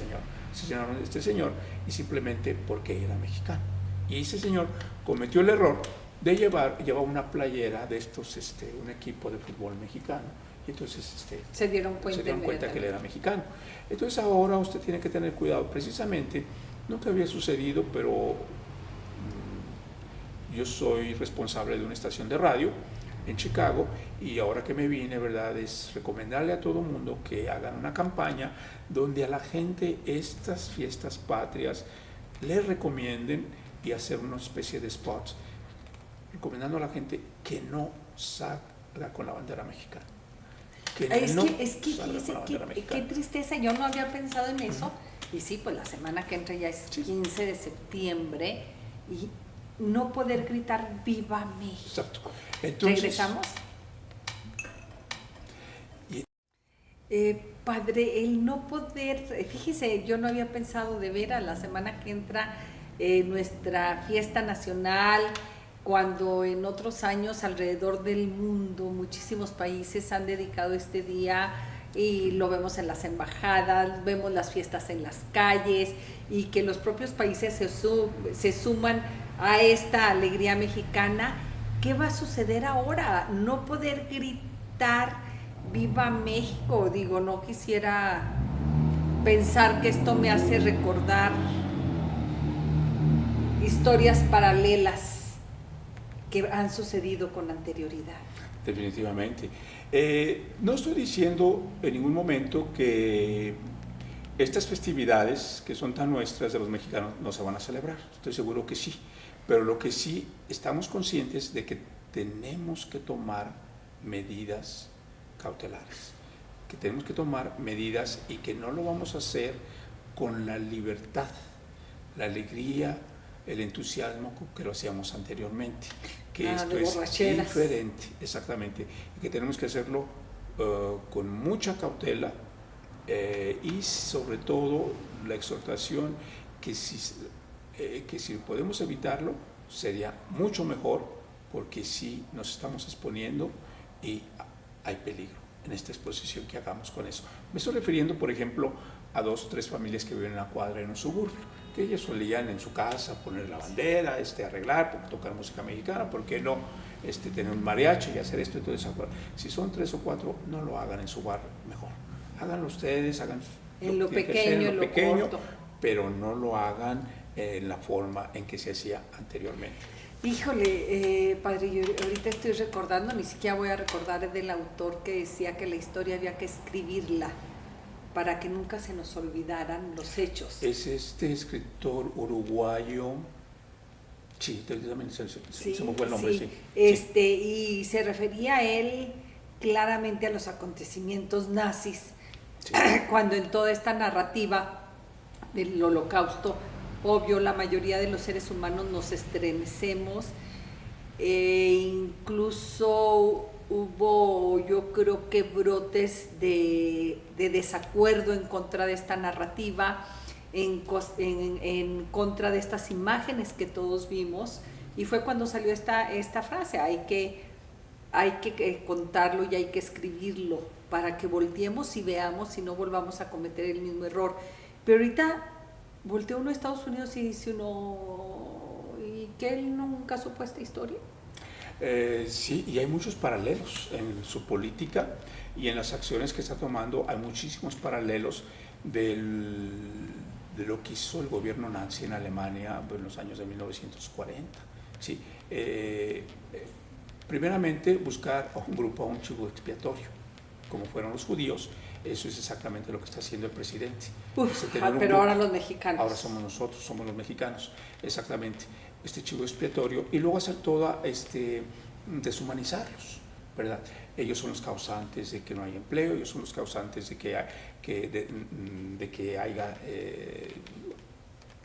señor y simplemente porque era mexicano. Y ese señor cometió el error de llevar una playera de estos, un equipo de fútbol mexicano. Y entonces se dieron cuenta que él era mexicano. Entonces ahora usted tiene que tener cuidado. Precisamente, nunca había sucedido, pero yo soy responsable de una estación de radio en Chicago y ahora que me vine, ¿verdad?, es recomendarle a todo mundo que hagan una campaña donde a la gente estas fiestas patrias les recomienden y hacer una especie de spots recomendando a la gente que no salga con la bandera mexicana. Qué tristeza, yo no había pensado en eso. Y sí, pues la semana que entra ya es 15 de septiembre y no poder gritar ¡Viva México! Exacto. Entonces, ¿regresamos? Padre, el no poder, fíjese, yo no había pensado de ver a la semana que entra nuestra fiesta nacional, cuando en otros años alrededor del mundo muchísimos países han dedicado este día y lo vemos en las embajadas, vemos las fiestas en las calles y que los propios países se suman a esta alegría mexicana. ¿Qué va a suceder ahora? No poder gritar ¡Viva México! Digo, no quisiera pensar que esto me hace recordar historias paralelas que han sucedido con anterioridad. Definitivamente. No estoy diciendo en ningún momento que estas festividades que son tan nuestras de los mexicanos no se van a celebrar. Estoy seguro que sí. Pero lo que sí estamos conscientes de que tenemos que tomar medidas cautelares, que tenemos que tomar medidas y que no lo vamos a hacer con la libertad, la alegría, el entusiasmo con que lo hacíamos anteriormente, que esto es diferente, exactamente, y que tenemos que hacerlo con mucha cautela y sobre todo la exhortación que si podemos evitarlo sería mucho mejor, porque sí nos estamos exponiendo y hay peligro en esta exposición que hagamos con eso. Me estoy refiriendo, por ejemplo, a 2 o 3 familias que viven en una cuadra en un suburbio, que ellos solían en su casa poner la bandera, arreglar, tocar música mexicana, ¿por qué no tener un mariachi y hacer esto y todo eso? Si son 3 o 4, no lo hagan en su barrio, mejor. Háganlo ustedes, hagan en lo pequeño, en lo corto, pero no lo hagan en la forma en que se hacía anteriormente. Híjole, padre, yo ahorita estoy recordando, ni siquiera voy a recordar del autor que decía que la historia había que escribirla para que nunca se nos olvidaran los hechos. Es este escritor uruguayo, Sí, también Sí, se me fue el nombre, sí. sí. Y se refería él claramente a los acontecimientos nazis, Sí, cuando en toda esta narrativa del holocausto, obvio, la mayoría de los seres humanos nos estremecemos, incluso hubo, yo creo que brotes de desacuerdo en contra de esta narrativa, en contra de estas imágenes que todos vimos, y fue cuando salió esta frase: hay que contarlo y hay que escribirlo para que volteemos y veamos y no volvamos a cometer el mismo error. Pero ahorita voltea uno a Estados Unidos y dice uno, ¿y que él nunca supo esta historia? Sí, y hay muchos paralelos en su política y en las acciones que está tomando. Hay muchísimos paralelos de lo que hizo el gobierno nazi en Alemania en los años de 1940. Sí, primeramente buscar a un grupo, a un chivo expiatorio, como fueron los judíos. Eso es exactamente lo que está haciendo el presidente. Pero ahora los mexicanos. Ahora somos nosotros, somos los mexicanos, exactamente. Este chivo expiatorio, y luego hacer toda, deshumanizarlos, ¿verdad? Ellos son los causantes de que no haya empleo, ellos son los causantes de que haya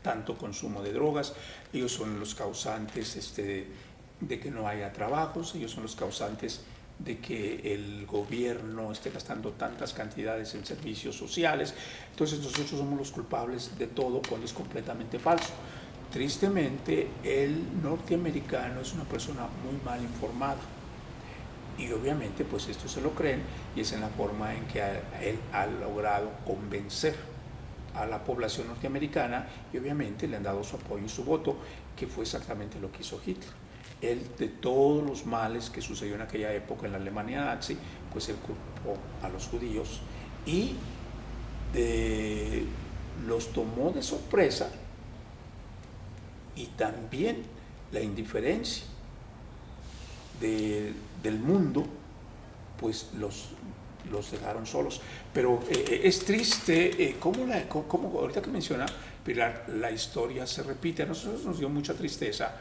tanto consumo de drogas, ellos son los causantes de que no haya trabajos, ellos son los causantes de que el gobierno esté gastando tantas cantidades en servicios sociales. Entonces nosotros somos los culpables de todo, cuando es completamente falso. Tristemente, el norteamericano es una persona muy mal informada, y obviamente pues esto se lo creen, y es en la forma en que él ha logrado convencer a la población norteamericana, y obviamente le han dado su apoyo y su voto, que fue exactamente lo que hizo Hitler. Él, de todos los males que sucedió en aquella época en la Alemania nazi, pues él culpó a los judíos y los tomó de sorpresa, y también la indiferencia del mundo, pues los dejaron solos. Pero es triste cómo ahorita que menciona Pilar, la historia se repite. A nosotros nos dio mucha tristeza,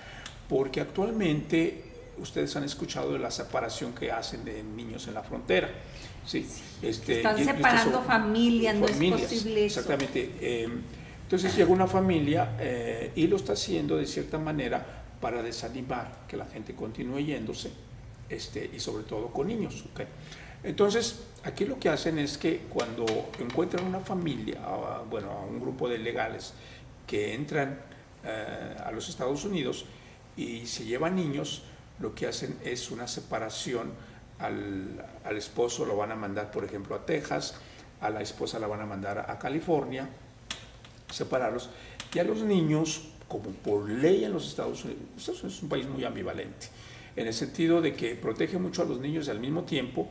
porque actualmente ustedes han escuchado de la separación que hacen de niños en la frontera. Sí, están separando familias, no es posible eso. Exactamente. Entonces llega una familia y lo está haciendo de cierta manera para desanimar que la gente continúe yéndose, y sobre todo con niños. ¿Okay? Entonces, aquí lo que hacen es que cuando encuentran una familia, a un grupo de ilegales que entran a los Estados Unidos y se llevan niños, lo que hacen es una separación. Al esposo lo van a mandar, por ejemplo, a Texas, a la esposa la van a mandar a California, separarlos, y a los niños, como por ley en los Estados Unidos es un país muy ambivalente, en el sentido de que protege mucho a los niños y al mismo tiempo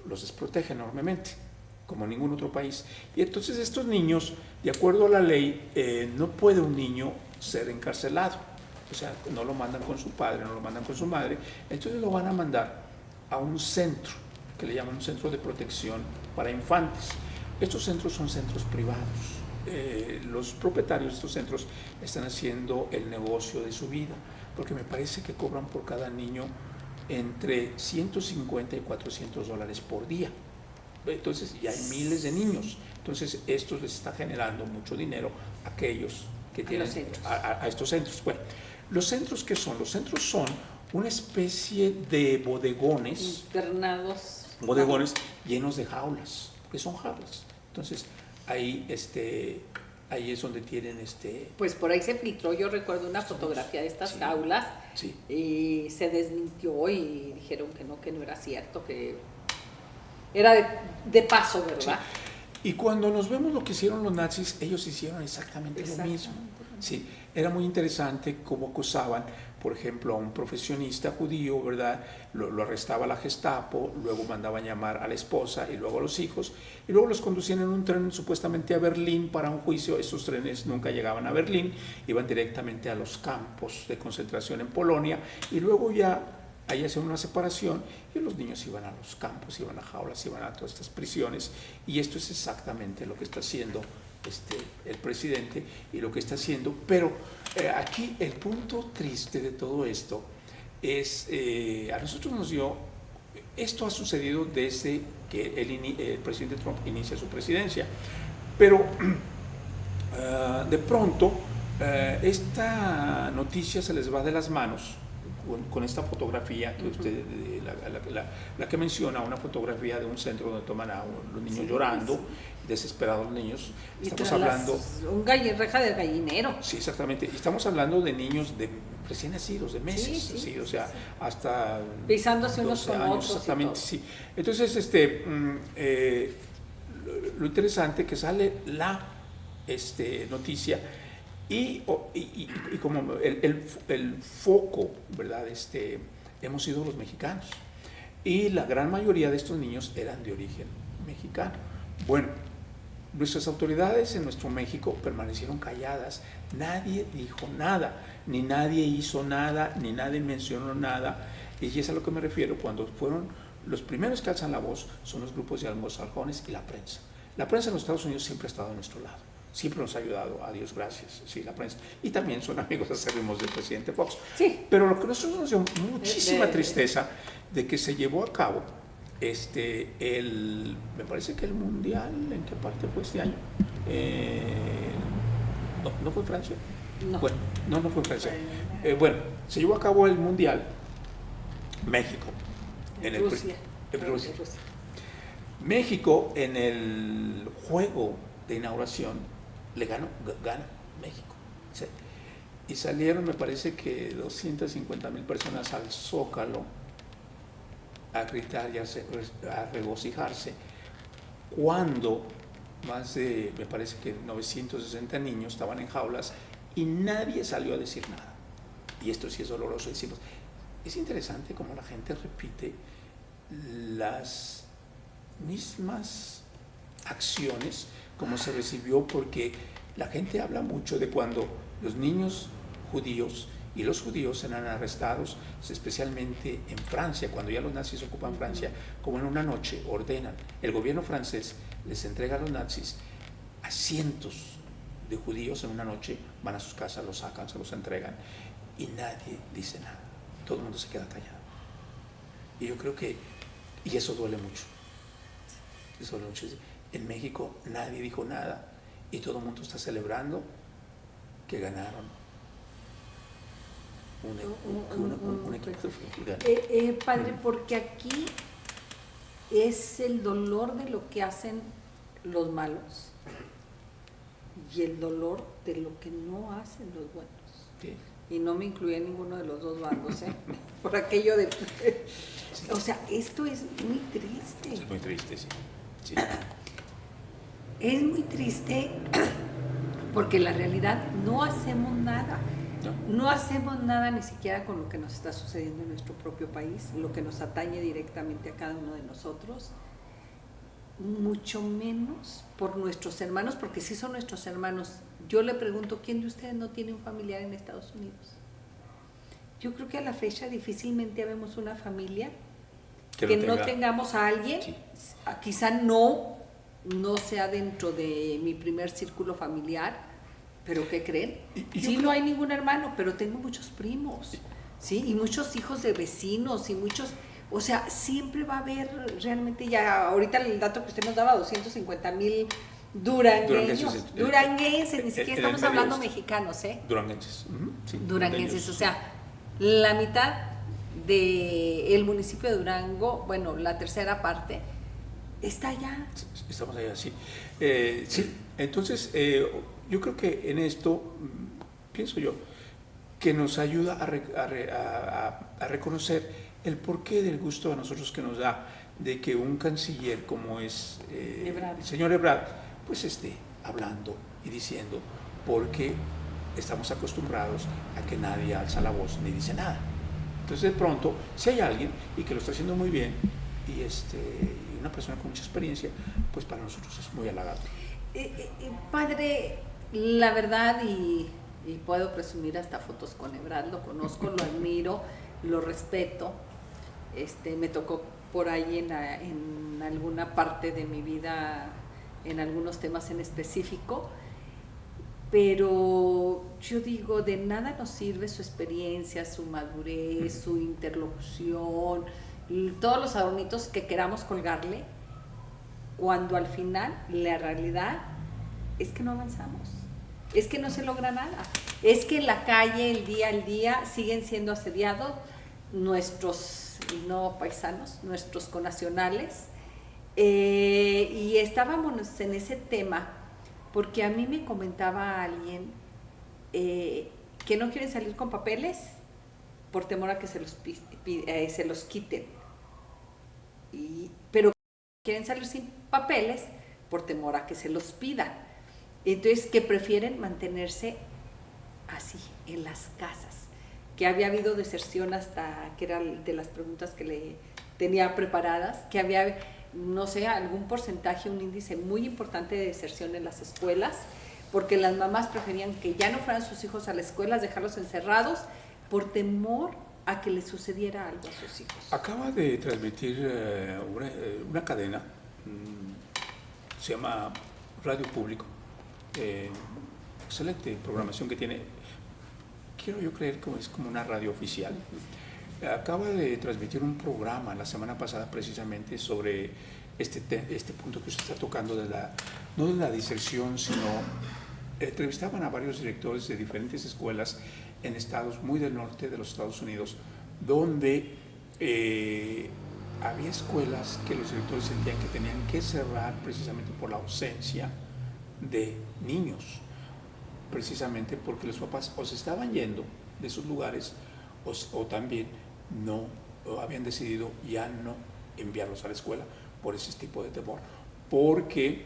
los desprotege enormemente, como ningún otro país. Y entonces estos niños, de acuerdo a la ley, no puede un niño ser encarcelado, o sea, no lo mandan con su padre, no lo mandan con su madre, entonces lo van a mandar a un centro, que le llaman un centro de protección para infantes. Estos centros son centros privados. Los propietarios de estos centros están haciendo el negocio de su vida, porque me parece que cobran por cada niño entre $150 y $400 por día. Entonces ya hay miles de niños. Entonces esto les está generando mucho dinero a aquellos que tienen a estos centros. Bueno, los centros, ¿qué son? Los centros son una especie de bodegones llenos de jaulas, porque son jaulas. Entonces ahí es donde tienen Pues por ahí se filtró, yo recuerdo una fotografía de estas jaulas, sí. Y se desmintió y dijeron que no era cierto, que era de paso, ¿verdad? Sí. Y cuando nos vemos lo que hicieron los nazis, ellos hicieron exactamente lo mismo. Sí, era muy interesante cómo acusaban, por ejemplo, a un profesionista judío, ¿verdad? Lo arrestaba la Gestapo, luego mandaban llamar a la esposa y luego a los hijos, y luego los conducían en un tren supuestamente a Berlín para un juicio. Esos trenes nunca llegaban a Berlín, iban directamente a los campos de concentración en Polonia, y luego ya ahí hacían una separación, y los niños iban a los campos, iban a jaulas, iban a todas estas prisiones, y esto es exactamente lo que está haciendo el presidente y lo que está haciendo, pero aquí el punto triste de todo esto es, a nosotros nos dio, esto ha sucedido desde que el presidente Trump inicia su presidencia, pero de pronto esta noticia se les va de las manos con esta fotografía que usted, la que menciona, una fotografía de un centro donde toman a los niños llorando, desesperados los niños. Estamos hablando... reja de gallinero. Sí, exactamente. Estamos hablando de niños de recién nacidos, de meses, sí, o sea, hasta... pisándose unos con otros. Exactamente, sí. Entonces, lo interesante que sale la noticia y como el foco, ¿verdad? Hemos sido los mexicanos. Y la gran mayoría de estos niños eran de origen mexicano. Bueno, nuestras autoridades en nuestro México permanecieron calladas. Nadie dijo nada, ni nadie hizo nada, ni nadie mencionó nada. Y es a lo que me refiero cuando fueron los primeros que alzan la voz, son los grupos de anglosajones y la prensa. La prensa en los Estados Unidos siempre ha estado a nuestro lado. Siempre nos ha ayudado, a Dios gracias, sí, la prensa. Y también son amigos acérrimos del presidente Fox. Sí. Pero lo que nosotros nos dio muchísima tristeza de que se llevó a cabo me parece que el mundial, ¿en qué parte fue este año? ¿No fue en Francia? No. Bueno, no fue en Francia. Bueno, se llevó a cabo el mundial México. En Rusia. México en el juego de inauguración gana México. ¿Sí? Y salieron, me parece que 250,000 personas al Zócalo a gritar y a regocijarse, cuando más de, me parece que 960 niños estaban en jaulas y nadie salió a decir nada. Y esto sí es doloroso decimos. Es interesante cómo la gente repite las mismas acciones como se recibió, porque la gente habla mucho de cuando los niños judíos y los judíos eran arrestados, especialmente en Francia, cuando ya los nazis ocupan Francia, como en una noche ordenan, el gobierno francés les entrega a los nazis a cientos de judíos en una noche, van a sus casas, los sacan, se los entregan y nadie dice nada, todo el mundo se queda callado. Y yo creo que, y eso duele mucho, En México nadie dijo nada y todo el mundo está celebrando que ganaron un equipo de fútbol. Padre, porque aquí es el dolor de lo que hacen los malos y el dolor de lo que no hacen los buenos. Sí. Y no me incluye ninguno de los dos bandos, por aquello de... Sí. O sea, esto es muy triste. Es muy triste, sí. Sí. Es muy triste porque en la realidad no hacemos nada. No hacemos nada ni siquiera con lo que nos está sucediendo en nuestro propio país, lo que nos atañe directamente a cada uno de nosotros, mucho menos por nuestros hermanos, porque sí son nuestros hermanos. Yo le pregunto, ¿quién de ustedes no tiene un familiar en Estados Unidos? Yo creo que a la fecha difícilmente vemos una familia que no tengamos a alguien, sí. Quizá no sea dentro de mi primer círculo familiar, pero ¿qué creen? Sí, no hay ningún hermano, pero tengo muchos primos, ¿sí? Y muchos hijos de vecinos y muchos, o sea, siempre va a haber realmente, ya ahorita el dato que usted nos daba, 250,000 duranguenses, ni siquiera estamos hablando mexicanos, Duranguenses. Sí, duranguenses, o sea, la mitad del municipio de Durango, bueno, la tercera parte, está allá. Estamos allá, sí. Sí, entonces, yo creo que en esto, pienso yo, que nos ayuda a reconocer el porqué del gusto a nosotros que nos da de que un canciller como es el señor Ebrard, pues esté hablando y diciendo, porque estamos acostumbrados a que nadie alza la voz ni dice nada. Entonces, de pronto, si hay alguien y que lo está haciendo muy bien y una persona con mucha experiencia, pues para nosotros es muy halagado. Padre, la verdad, y puedo presumir hasta fotos con Ebrard, lo conozco, lo admiro, lo respeto, me tocó por ahí en alguna parte de mi vida en algunos temas en específico, pero yo digo, de nada nos sirve su experiencia, su madurez, su interlocución, todos los adornitos que queramos colgarle, cuando al final la realidad es que no avanzamos, es que no se logra nada, es que en la calle, el día al día, siguen siendo asediados nuestros no paisanos, nuestros connacionales, y estábamos en ese tema porque a mí me comentaba alguien que no quieren salir con papeles por temor a que se los quiten, pero quieren salir sin papeles por temor a que se los pidan. Entonces, que prefieren mantenerse así, en las casas. Que había habido deserción hasta, que era de las preguntas que le tenía preparadas, que había, no sé, algún porcentaje, un índice muy importante de deserción en las escuelas, porque las mamás preferían que ya no fueran sus hijos a la escuela, dejarlos encerrados, por temor a que les sucediera algo a sus hijos. Acaba de transmitir una cadena, se llama Radio Público, excelente programación que tiene, quiero yo creer que es como una radio oficial. Acaba de transmitir un programa la semana pasada precisamente sobre este punto que usted está tocando, no de la diserción, sino entrevistaban a varios directores de diferentes escuelas en estados muy del norte de los Estados Unidos, donde había escuelas que los directores sentían que tenían que cerrar precisamente por la ausencia de niños, precisamente porque los papás o se estaban yendo de esos lugares o también habían decidido ya no enviarlos a la escuela por ese tipo de temor, porque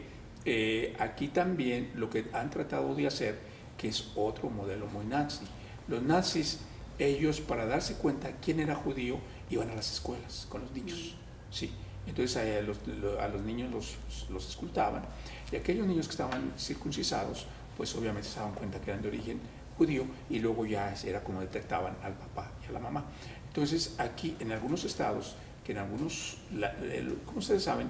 aquí también lo que han tratado de hacer, que es otro modelo muy nazi. Los nazis, ellos, para darse cuenta quién era judío, iban a las escuelas con los niños, sí. Entonces a los niños los escoltaban, y aquellos niños que estaban circuncisados, pues obviamente se daban cuenta que eran de origen judío, y luego ya era como detectaban al papá y a la mamá. Entonces aquí en algunos estados, que en algunos, como ustedes saben,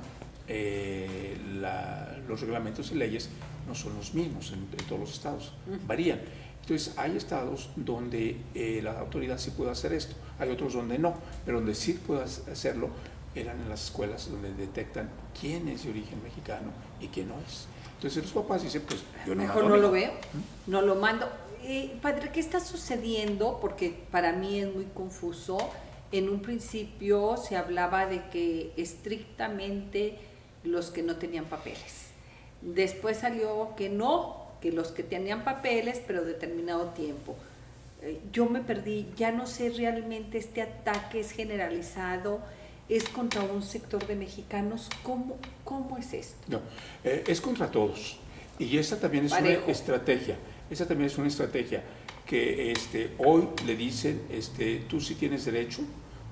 los reglamentos y leyes no son los mismos en todos los estados, varían. Entonces hay estados donde la autoridad sí puede hacer esto, hay otros donde no, pero donde sí puede hacerlo eran en las escuelas donde detectan quién es de origen mexicano y quién no es. Entonces los papás dicen, pues yo no mejor no lo veo, no lo mando. Padre, ¿qué está sucediendo? Porque para mí es muy confuso. En un principio se hablaba de que estrictamente los que no tenían papeles. Después salió que no, que los que tenían papeles, pero determinado tiempo. Yo me perdí, ya no sé realmente, este ataque es generalizado, es contra un sector de mexicanos. ¿Cómo es esto? No, es contra todos. Y esa también es Parejo. una estrategia. Esa también es una estrategia que hoy le dicen, tú sí tienes derecho,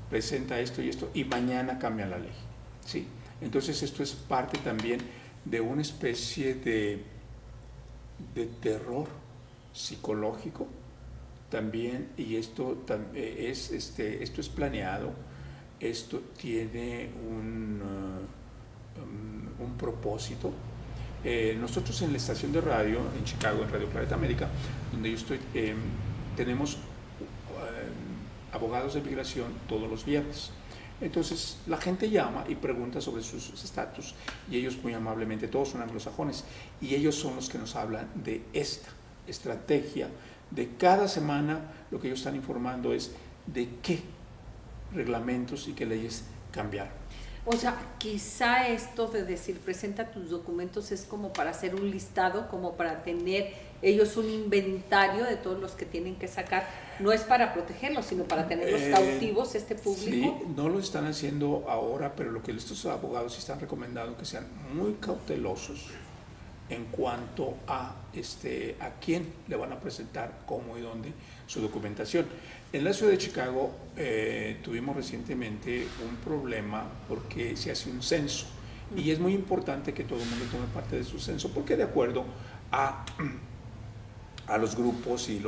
presenta esto y esto, y mañana cambian la ley. ¿Sí? Entonces esto es parte también de una especie de terror psicológico también, y esto es planeado, esto tiene un propósito. Nosotros en la estación de radio en Chicago, en Radio Planeta América, donde yo estoy, tenemos abogados de migración todos los viernes. Entonces la gente llama y pregunta sobre sus estatus, y ellos muy amablemente, todos son anglosajones, y ellos son los que nos hablan de esta estrategia de cada semana. Lo que ellos están informando es de qué reglamentos y qué leyes cambiaron. O sea, quizá esto de decir presenta tus documentos es como para hacer un listado, como para tener ellos un inventario de todos los que tienen que sacar. No es para protegerlos, sino para tenerlos cautivos, este público. Sí, no lo están haciendo ahora, pero lo que estos abogados están recomendando que sean muy cautelosos en cuanto a quién le van a presentar, cómo y dónde su documentación. En la ciudad de Chicago tuvimos recientemente un problema porque se hace un censo, y es muy importante que todo el mundo tome parte de su censo, porque de acuerdo a los grupos y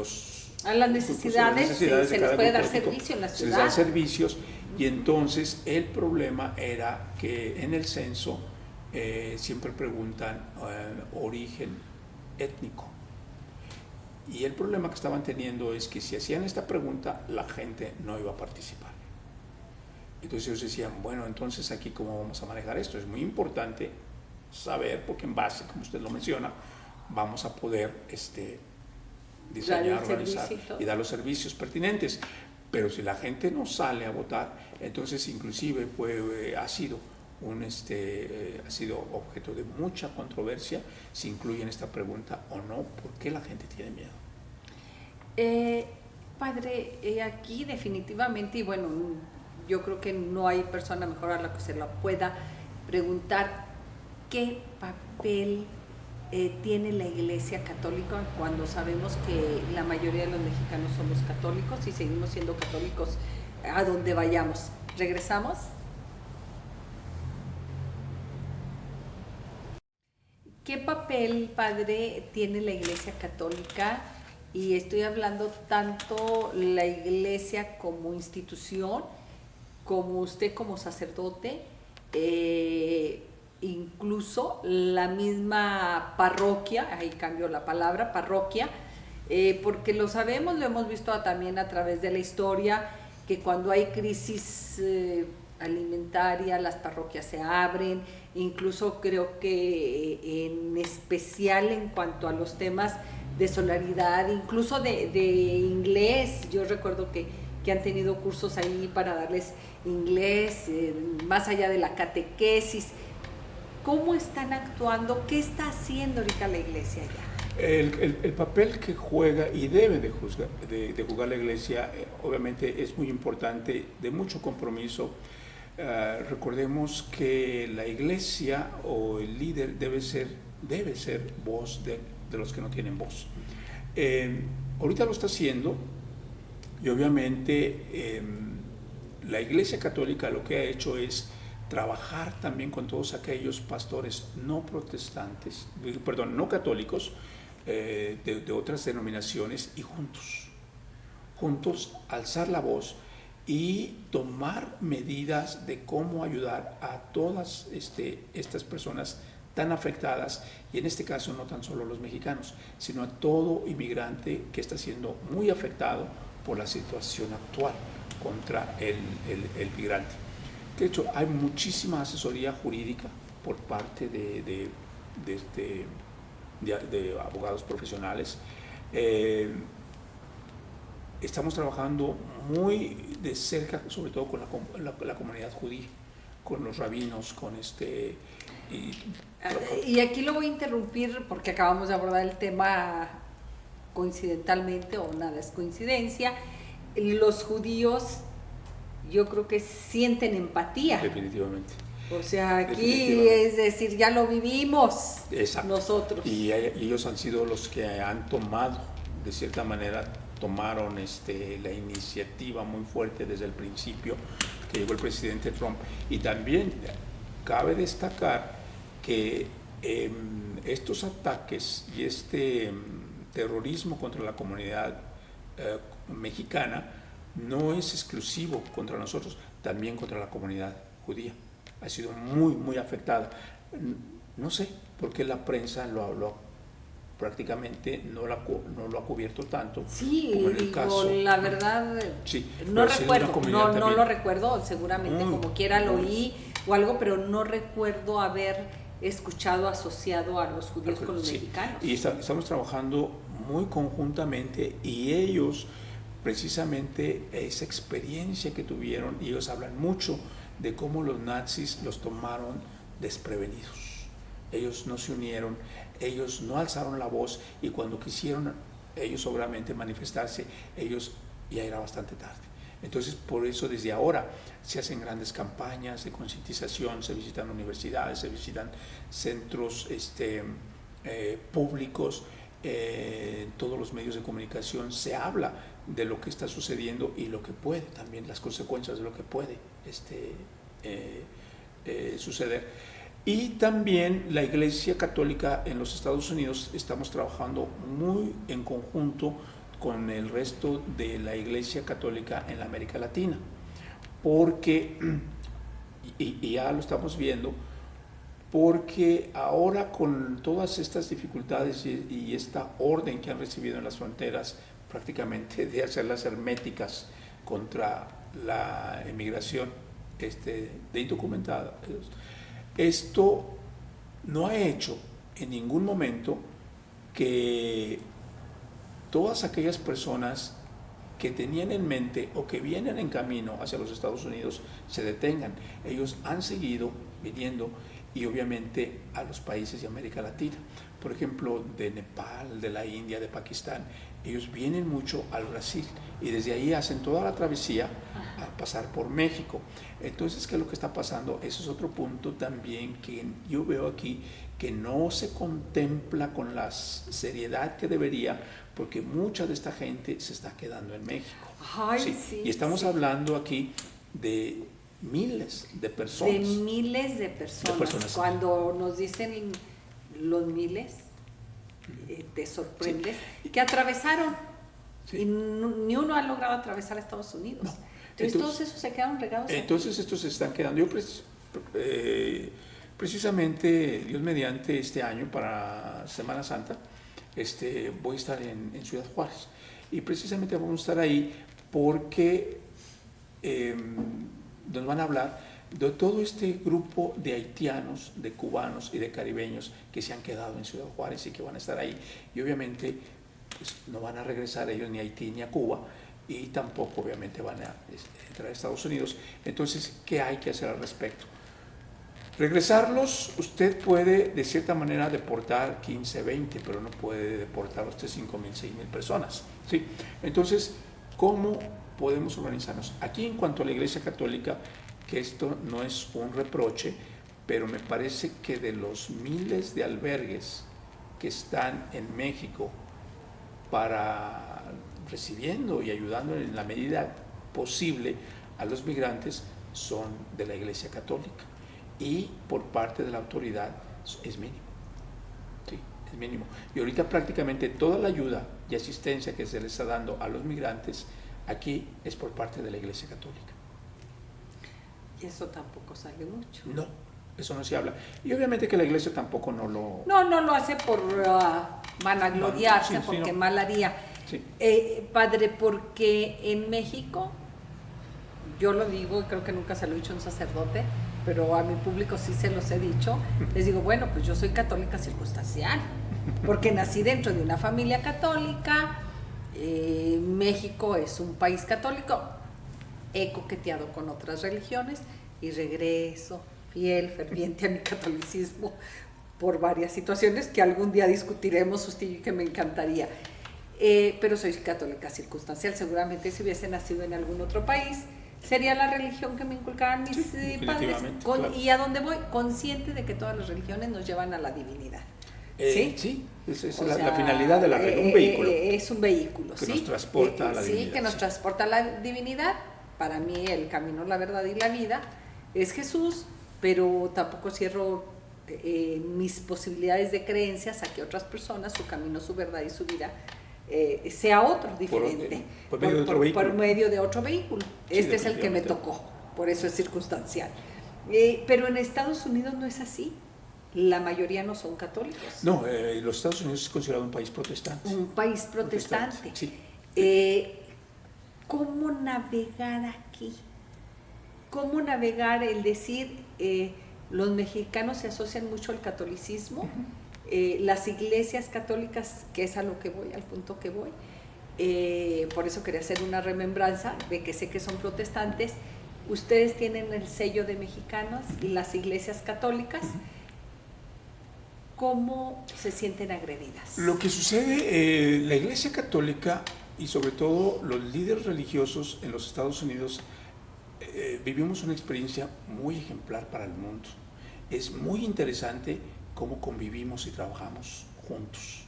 a las necesidades, sí, se les puede dar servicio en la ciudad. Se les dan servicios, y entonces el problema era que en el censo siempre preguntan origen étnico. Y el problema que estaban teniendo es que si hacían esta pregunta, la gente no iba a participar. Entonces ellos decían, bueno, entonces aquí cómo vamos a manejar esto. Es muy importante saber, porque en base, como usted lo menciona, vamos a poder diseñar, organizar y dar los servicios pertinentes. Pero si la gente no sale a votar, entonces inclusive ha sido objeto de mucha controversia si incluyen esta pregunta o no. ¿Por qué la gente tiene miedo? Padre, aquí definitivamente, y bueno, yo creo que no hay persona mejor a la que se la pueda preguntar, ¿qué papel tiene la Iglesia Católica cuando sabemos que la mayoría de los mexicanos somos católicos y seguimos siendo católicos a donde vayamos? ¿Regresamos? ¿Qué papel, Padre, tiene la Iglesia Católica? Y estoy hablando tanto la Iglesia como institución, como usted como sacerdote, incluso la misma parroquia, ahí cambio la palabra, parroquia, porque lo sabemos, lo hemos visto también a través de la historia, que cuando hay crisis alimentaria, las parroquias se abren, incluso creo que en especial en cuanto a los temas de solidaridad, incluso de inglés. Yo recuerdo que han tenido cursos ahí para darles inglés, más allá de la catequesis. ¿Cómo están actuando? ¿Qué está haciendo ahorita la Iglesia ya? El papel que juega y debe de jugar la Iglesia, obviamente es muy importante, de mucho compromiso. Recordemos que la Iglesia o el líder debe ser voz de los que no tienen voz. Ahorita lo está haciendo, y obviamente la Iglesia Católica lo que ha hecho es trabajar también con todos aquellos pastores no católicos, de otras denominaciones, y juntos alzar la voz y tomar medidas de cómo ayudar a todas estas personas tan afectadas, y en este caso no tan solo los mexicanos, sino a todo inmigrante que está siendo muy afectado por la situación actual contra el migrante. De hecho, hay muchísima asesoría jurídica por parte de abogados profesionales. Estamos trabajando muy de cerca, sobre todo con la comunidad judía, con los rabinos, y aquí lo voy a interrumpir porque acabamos de abordar el tema coincidentalmente, o nada es coincidencia. Los judíos, yo creo que sienten empatía. Definitivamente. O sea, aquí es decir, ya lo vivimos. Exacto. Nosotros. Y ellos han sido los que han tomado, de cierta manera, tomaron la iniciativa muy fuerte desde el principio que llegó el presidente Trump. Y también cabe destacar que estos ataques y terrorismo contra la comunidad mexicana no es exclusivo contra nosotros, también contra la comunidad judía. Ha sido muy, muy afectada. No sé por qué la prensa prácticamente no lo ha cubierto tanto. Sí, como en el caso. La verdad, sí, no lo recuerdo, seguramente como quiera lo oí o algo, pero no recuerdo haber escuchado asociado a los judíos con los mexicanos. Y estamos trabajando muy conjuntamente, y ellos, precisamente esa experiencia que tuvieron, y ellos hablan mucho de cómo los nazis los tomaron desprevenidos. Ellos no se unieron, ellos no alzaron la voz, y cuando quisieron ellos obviamente manifestarse, ellos ya era bastante tarde. Entonces, por eso desde ahora se hacen grandes campañas de concientización, se visitan universidades, se visitan centros públicos, todos los medios de comunicación se habla de lo que está sucediendo y lo que puede, también las consecuencias de lo que puede suceder. Y también la Iglesia Católica en los Estados Unidos, estamos trabajando muy en conjunto con el resto de la Iglesia Católica en la América Latina, porque, y ya lo estamos viendo, porque ahora con todas estas dificultades y esta orden que han recibido en las fronteras prácticamente de hacerlas herméticas contra la emigración de indocumentada, esto no ha hecho en ningún momento que todas aquellas personas que tenían en mente o que vienen en camino hacia los Estados Unidos se detengan. Ellos han seguido viniendo, y obviamente a los países de América Latina, por ejemplo de Nepal, de la India, de Pakistán. Ellos vienen mucho al Brasil y desde ahí hacen toda la travesía a pasar por México. Entonces, ¿qué es lo que está pasando? Ese es otro punto también que yo veo aquí, que no se contempla con la seriedad que debería, porque mucha de esta gente se está quedando en México. Ay, sí, sí, y estamos hablando aquí de miles de personas. De miles de personas. Cuando nos dicen los miles, te sorprendes, que atravesaron. Sí. Y ni uno ha logrado atravesar a Estados Unidos. No. Entonces todos esos se quedaron regados. Entonces aquí. Estos se están quedando. Yo precisamente, Dios mediante, este año para Semana Santa, voy a estar en Ciudad Juárez. Y precisamente vamos a estar ahí porque nos van a hablar de todo este grupo de haitianos, de cubanos y de caribeños que se han quedado en Ciudad Juárez y que van a estar ahí. Y obviamente pues, no van a regresar ellos ni a Haití ni a Cuba, y tampoco obviamente van a entrar a Estados Unidos. Entonces, ¿qué hay que hacer al respecto? Regresarlos, usted puede de cierta manera deportar 15, 20, pero no puede deportar usted 5,000, 6,000 personas, ¿sí? Entonces, ¿cómo podemos organizarnos? Aquí, en cuanto a la Iglesia Católica, que esto no es un reproche, pero me parece que de los miles de albergues que están en México para recibiendo y ayudando en la medida posible a los migrantes, son de la Iglesia Católica, y por parte de la autoridad es mínimo. Sí, es mínimo. Y ahorita prácticamente toda la ayuda y asistencia que se le está dando a los migrantes aquí es por parte de la Iglesia Católica. Y eso tampoco sale mucho. No, eso no se habla. Y obviamente que la Iglesia tampoco no lo... No lo hace por vanagloriarse, sí, porque sí, no. Mal haría. Sí. Padre, porque en México, yo lo digo, creo que nunca se lo he dicho a un sacerdote, pero a mi público sí se los he dicho, les digo, bueno, pues yo soy católica circunstancial, porque nací dentro de una familia católica, México es un país católico, he coqueteado con otras religiones y regreso fiel, ferviente a mi catolicismo por varias situaciones que algún día discutiremos usted y que me encantaría. Pero soy católica circunstancial, seguramente si hubiese nacido en algún otro país, sería la religión que me inculcaban mis padres. Claro. Y a dónde voy, consciente de que todas las religiones nos llevan a la divinidad. ¿Sí? Sí, esa es la finalidad de la religión, un vehículo. Es un vehículo, que nos transporta a la divinidad. Sí, que nos transporta a la divinidad. Para mí el camino, la verdad y la vida es Jesús, pero tampoco cierro mis posibilidades de creencias a que otras personas, su camino, su verdad y su vida sea otro, diferente, por medio de otro vehículo. Sí, este es el que me tocó, por eso es circunstancial. Pero en Estados Unidos no es así. La mayoría no son católicos. No, los Estados Unidos es considerado un país protestante. Un país protestante. Sí. ¿Cómo navegar aquí? ¿Cómo navegar el decir, los mexicanos se asocian mucho al catolicismo? Las iglesias católicas, que es a lo que voy, al punto que voy, por eso quería hacer una remembranza de que sé que son protestantes. Ustedes tienen el sello de mexicanos y las iglesias católicas. ¿Cómo se sienten agredidas? Lo que sucede, la Iglesia Católica y sobre todo los líderes religiosos en los Estados Unidos vivimos una experiencia muy ejemplar para el mundo. Es muy interesante cómo convivimos y trabajamos juntos.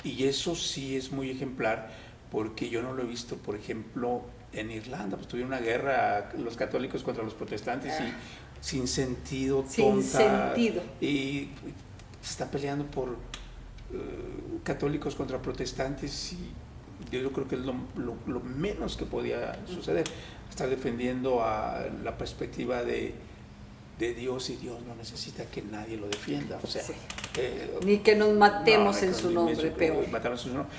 Y eso sí es muy ejemplar, porque yo no lo he visto, por ejemplo, en Irlanda. Pues tuvieron una guerra los católicos contra los protestantes y sin sentido, tonta. Sin sentido. Y se está peleando por católicos contra protestantes, y yo creo que es lo menos que podía suceder. Estar defendiendo a la perspectiva de de Dios, y Dios no necesita que nadie lo defienda. O sea, sí. Ni que nos matemos no, en su nombre, peor. Matarnos en su nombre.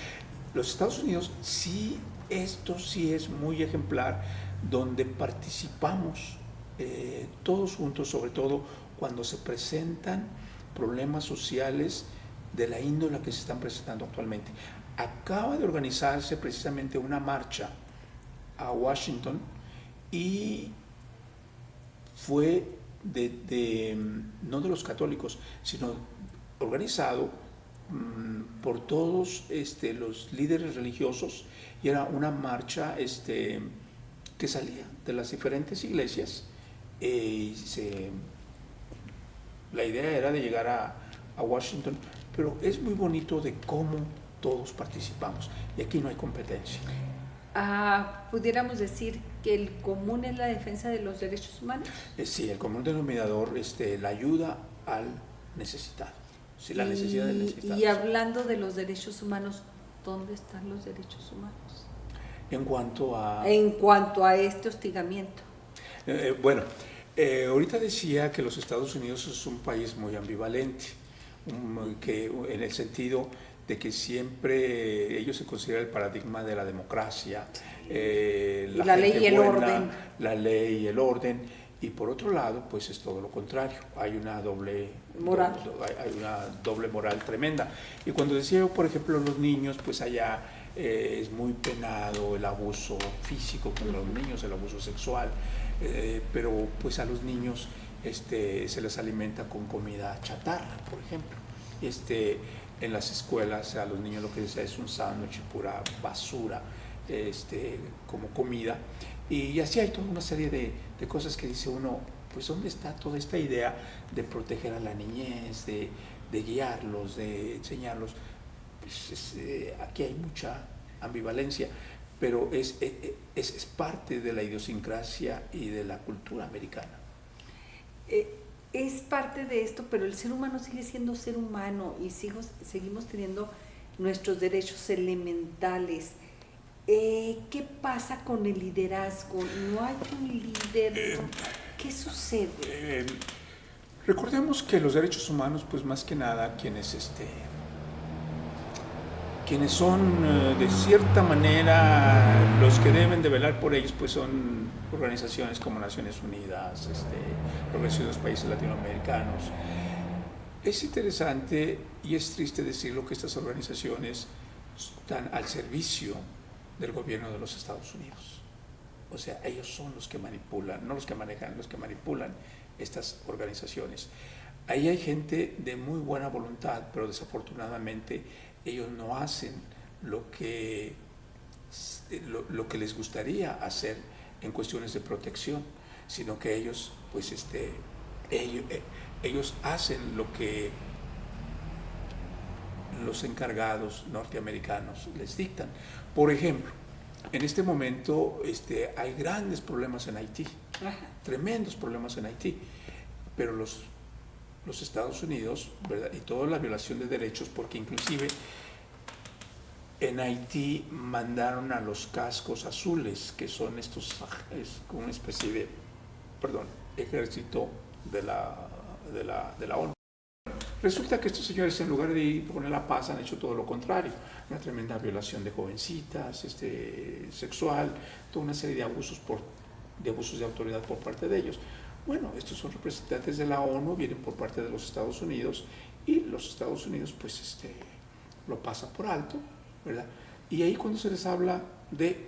Los Estados Unidos sí, esto sí es muy ejemplar, donde participamos todos juntos, sobre todo cuando se presentan problemas sociales de la índole que se están presentando actualmente. Acaba de organizarse precisamente una marcha a Washington y fue no de los católicos, sino organizado por todos los líderes religiosos, y era una marcha que salía de las diferentes iglesias. La idea era de llegar a Washington, pero es muy bonito de cómo todos participamos, y aquí no hay competencia. Pudiéramos decir que el común es la defensa de los derechos humanos. Sí, el común denominador, la ayuda al necesitado. Sí, la necesidad del necesitado. Y hablando de los derechos humanos, ¿dónde están los derechos humanos? En cuanto a este hostigamiento. Bueno, ahorita decía que los Estados Unidos es un país muy ambivalente, que en el sentido de que siempre ellos se consideran el paradigma de la democracia, la ley y el orden. La ley y el orden, y por otro lado, pues es todo lo contrario. Hay una doble moral. Hay una doble moral tremenda. Y cuando decía yo, por ejemplo, los niños, pues allá es muy penado el abuso físico contra los niños, el abuso sexual, pero pues a los niños se les alimenta con comida chatarra, por ejemplo. En las escuelas a los niños lo que es un sándwich, pura basura, como comida, y así hay toda una serie de cosas que dice uno, pues ¿dónde está toda esta idea de proteger a la niñez, de guiarlos, de enseñarlos? Pues aquí hay mucha ambivalencia, pero es parte de la idiosincrasia y de la cultura americana. Es parte de esto, pero el ser humano sigue siendo ser humano y seguimos teniendo nuestros derechos elementales. ¿Qué pasa con el liderazgo? ¿No hay un líder? ¿Qué sucede? Recordemos que los derechos humanos, pues más que nada, quienes son de cierta manera los que deben de velar por ellos, pues son organizaciones como Naciones Unidas, Organización de los Países Latinoamericanos. Es interesante y es triste decirlo que estas organizaciones están al servicio del gobierno de los Estados Unidos. O sea, ellos son los que manipulan, no los que manejan, los que manipulan estas organizaciones. Ahí hay gente de muy buena voluntad, pero desafortunadamente ellos no hacen lo que les gustaría hacer en cuestiones de protección, sino que ellos, pues ellos hacen lo que los encargados norteamericanos les dictan. Por ejemplo, en este momento hay grandes problemas en Haití, tremendos problemas en Haití, pero los Estados Unidos, ¿verdad? Y toda la violación de derechos, porque inclusive en Haití mandaron a los cascos azules, que son es como una especie de, ejército de la ONU. Resulta que estos señores, en lugar de ir a poner la paz, han hecho todo lo contrario. Una tremenda violación de jovencitas, sexual, toda una serie de abusos de autoridad por parte de ellos. Bueno, estos son representantes de la ONU, vienen por parte de los Estados Unidos, y los Estados Unidos pues lo pasa por alto, ¿verdad? Y ahí cuando se les habla de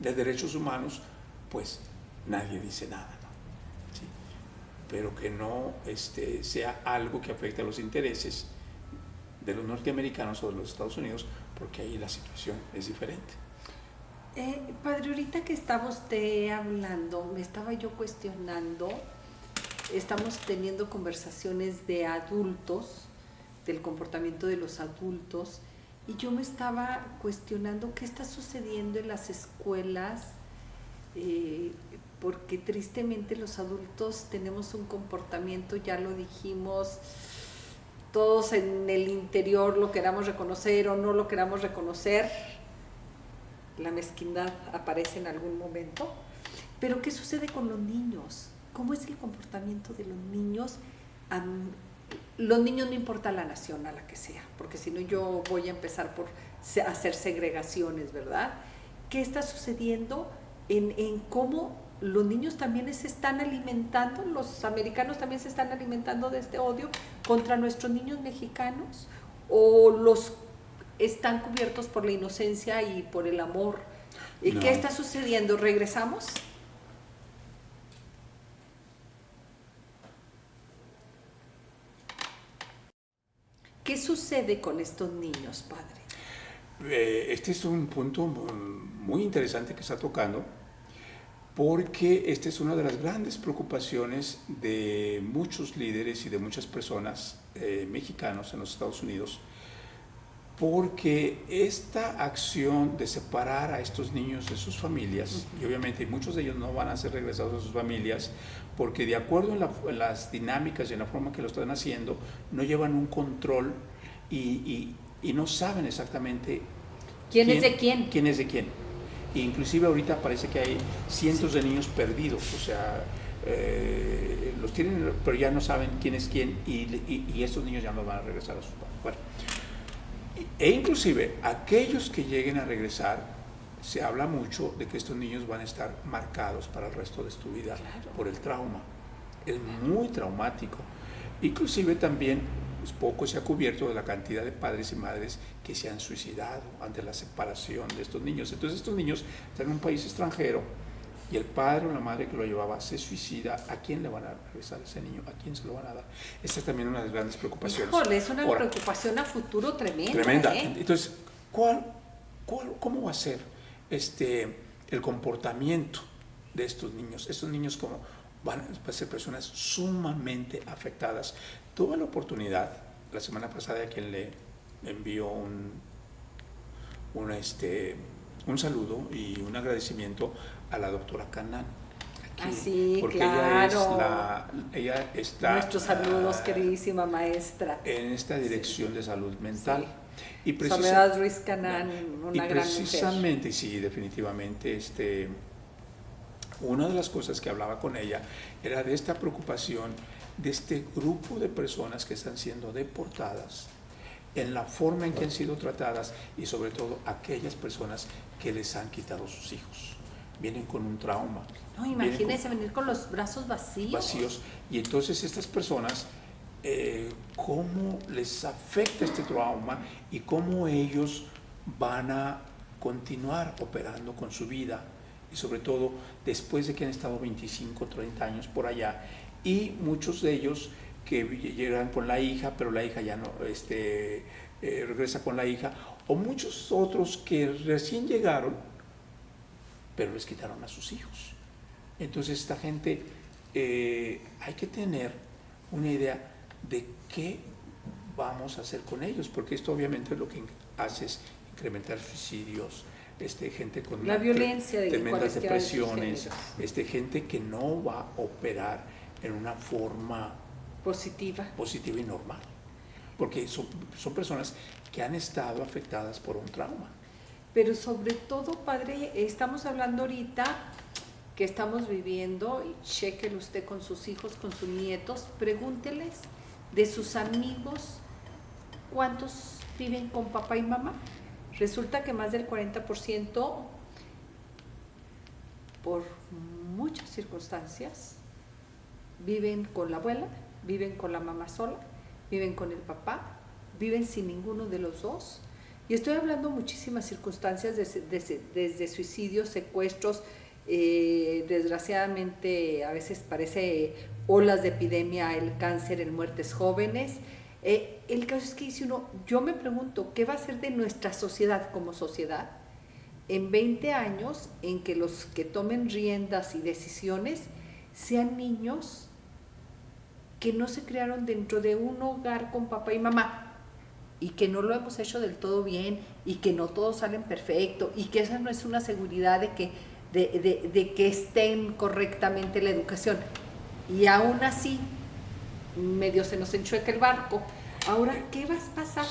derechos humanos, pues nadie dice nada, ¿no? ¿Sí? Pero que no sea algo que afecte a los intereses de los norteamericanos o de los Estados Unidos, porque ahí la situación es diferente. Padre, ahorita que estaba usted hablando, me estaba yo cuestionando, estamos teniendo conversaciones de adultos, del comportamiento de los adultos, y yo me estaba cuestionando qué está sucediendo en las escuelas, porque tristemente los adultos tenemos un comportamiento, ya lo dijimos, todos en el interior lo queramos reconocer o no lo queramos reconocer, la mezquindad aparece en algún momento, pero ¿qué sucede con los niños? ¿cómo es el comportamiento de los niños? Los niños, no importa la nación a la que sea, porque si no yo voy a empezar por hacer segregaciones, ¿verdad? ¿Qué está sucediendo en cómo los niños también se están alimentando, los americanos también se están alimentando de este odio contra nuestros niños mexicanos? ¿O los están cubiertos por la inocencia y por el amor? No. ¿Qué está sucediendo? ¿Regresamos? ¿Qué sucede con estos niños, padre? Este es un punto muy interesante que está tocando, porque esta es una de las grandes preocupaciones de muchos líderes y de muchas personas mexicanos en los Estados Unidos, porque esta acción de separar a estos niños de sus familias, y obviamente muchos de ellos no van a ser regresados a sus familias, porque de acuerdo en las dinámicas y en la forma que lo están haciendo, no llevan un control y no saben exactamente ¿Quién es de quién? ¿Quién es de quién? E inclusive ahorita parece que hay cientos de niños perdidos, o sea, los tienen, pero ya no saben quién es quién, y estos niños ya no van a regresar a sus padres. Bueno, e inclusive aquellos que lleguen a regresar, se habla mucho de que estos niños van a estar marcados para el resto de su vida por el trauma. Es muy traumático. Inclusive también pues, poco se ha cubierto de la cantidad de padres y madres que se han suicidado ante la separación de estos niños. Entonces estos niños están en un país extranjero y el padre o la madre que lo llevaba se suicida. ¿A quién le van a regresar ese niño? ¿A quién se lo van a dar? Esta es también una de las grandes preocupaciones. Híjole, es una preocupación a futuro tremenda. Tremenda. Entonces, ¿cómo va a ser el comportamiento de estos niños? Estos niños como van a ser personas sumamente afectadas. Tuve la oportunidad, la semana pasada, a quien le envió un saludo y un agradecimiento a la doctora Canán. Sí, porque claro. ella está nuestros saludos, queridísima maestra, en esta dirección de salud mental. Sí. Y Soledad Ruiz Canán, una gran mujer. Precisamente, sí, definitivamente, una de las cosas que hablaba con ella era de esta preocupación de este grupo de personas que están siendo deportadas, en la forma en que han sido tratadas y sobre todo aquellas personas que les han quitado sus hijos. Vienen con un trauma. No, imagínense venir con los brazos vacíos. Y entonces estas personas, cómo les afecta este trauma y cómo ellos van a continuar operando con su vida, y sobre todo después de que han estado 25, 30 años por allá, y muchos de ellos que llegan con la hija, pero la hija ya no regresa con la hija, o muchos otros que recién llegaron, pero les quitaron a sus hijos. Entonces esta gente, hay que tener una idea de qué vamos a hacer con ellos, porque esto obviamente lo que hace es incrementar suicidios, gente con la violencia de tremendas depresiones, gente que no va a operar en una forma positiva y normal, porque son personas que han estado afectadas por un trauma. Pero sobre todo, padre, estamos hablando ahorita que estamos viviendo, y chéquelo usted con sus hijos, con sus nietos, pregúnteles de sus amigos cuántos viven con papá y mamá. Resulta que más del 40%, por muchas circunstancias, viven con la abuela, viven con la mamá sola, viven con el papá, viven sin ninguno de los dos. Y estoy hablando muchísimas circunstancias, desde suicidios, secuestros, desgraciadamente a veces parece olas de epidemia, el cáncer en muertes jóvenes. El caso es que dice uno, yo me pregunto, ¿qué va a ser de nuestra sociedad como sociedad en 20 años en que los que tomen riendas y decisiones sean niños que no se criaron dentro de un hogar con papá y mamá, y que no lo hemos hecho del todo bien, y que no todos salen perfecto, y que esa no es una seguridad de que estén correctamente la educación, y aún así medio se nos enchueca el barco? Ahora, ¿qué va a pasar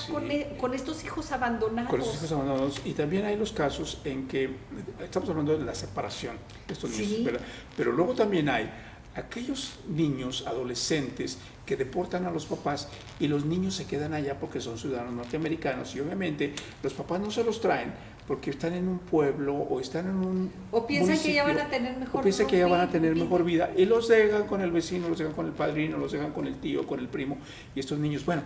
con estos hijos abandonados? Con estos hijos abandonados. Y también hay los casos en que estamos hablando de la separación de estos niños, ¿verdad? Pero luego también hay aquellos niños, adolescentes que deportan a los papás y los niños se quedan allá porque son ciudadanos norteamericanos y obviamente los papás no se los traen porque están en un pueblo o están en un o piensan que ya municipio, van a tener mejor o piensan que ya van a tener vida. mejor vida y los dejan con el vecino, los dejan con el padrino, los dejan con el tío, con el primo y estos niños, bueno,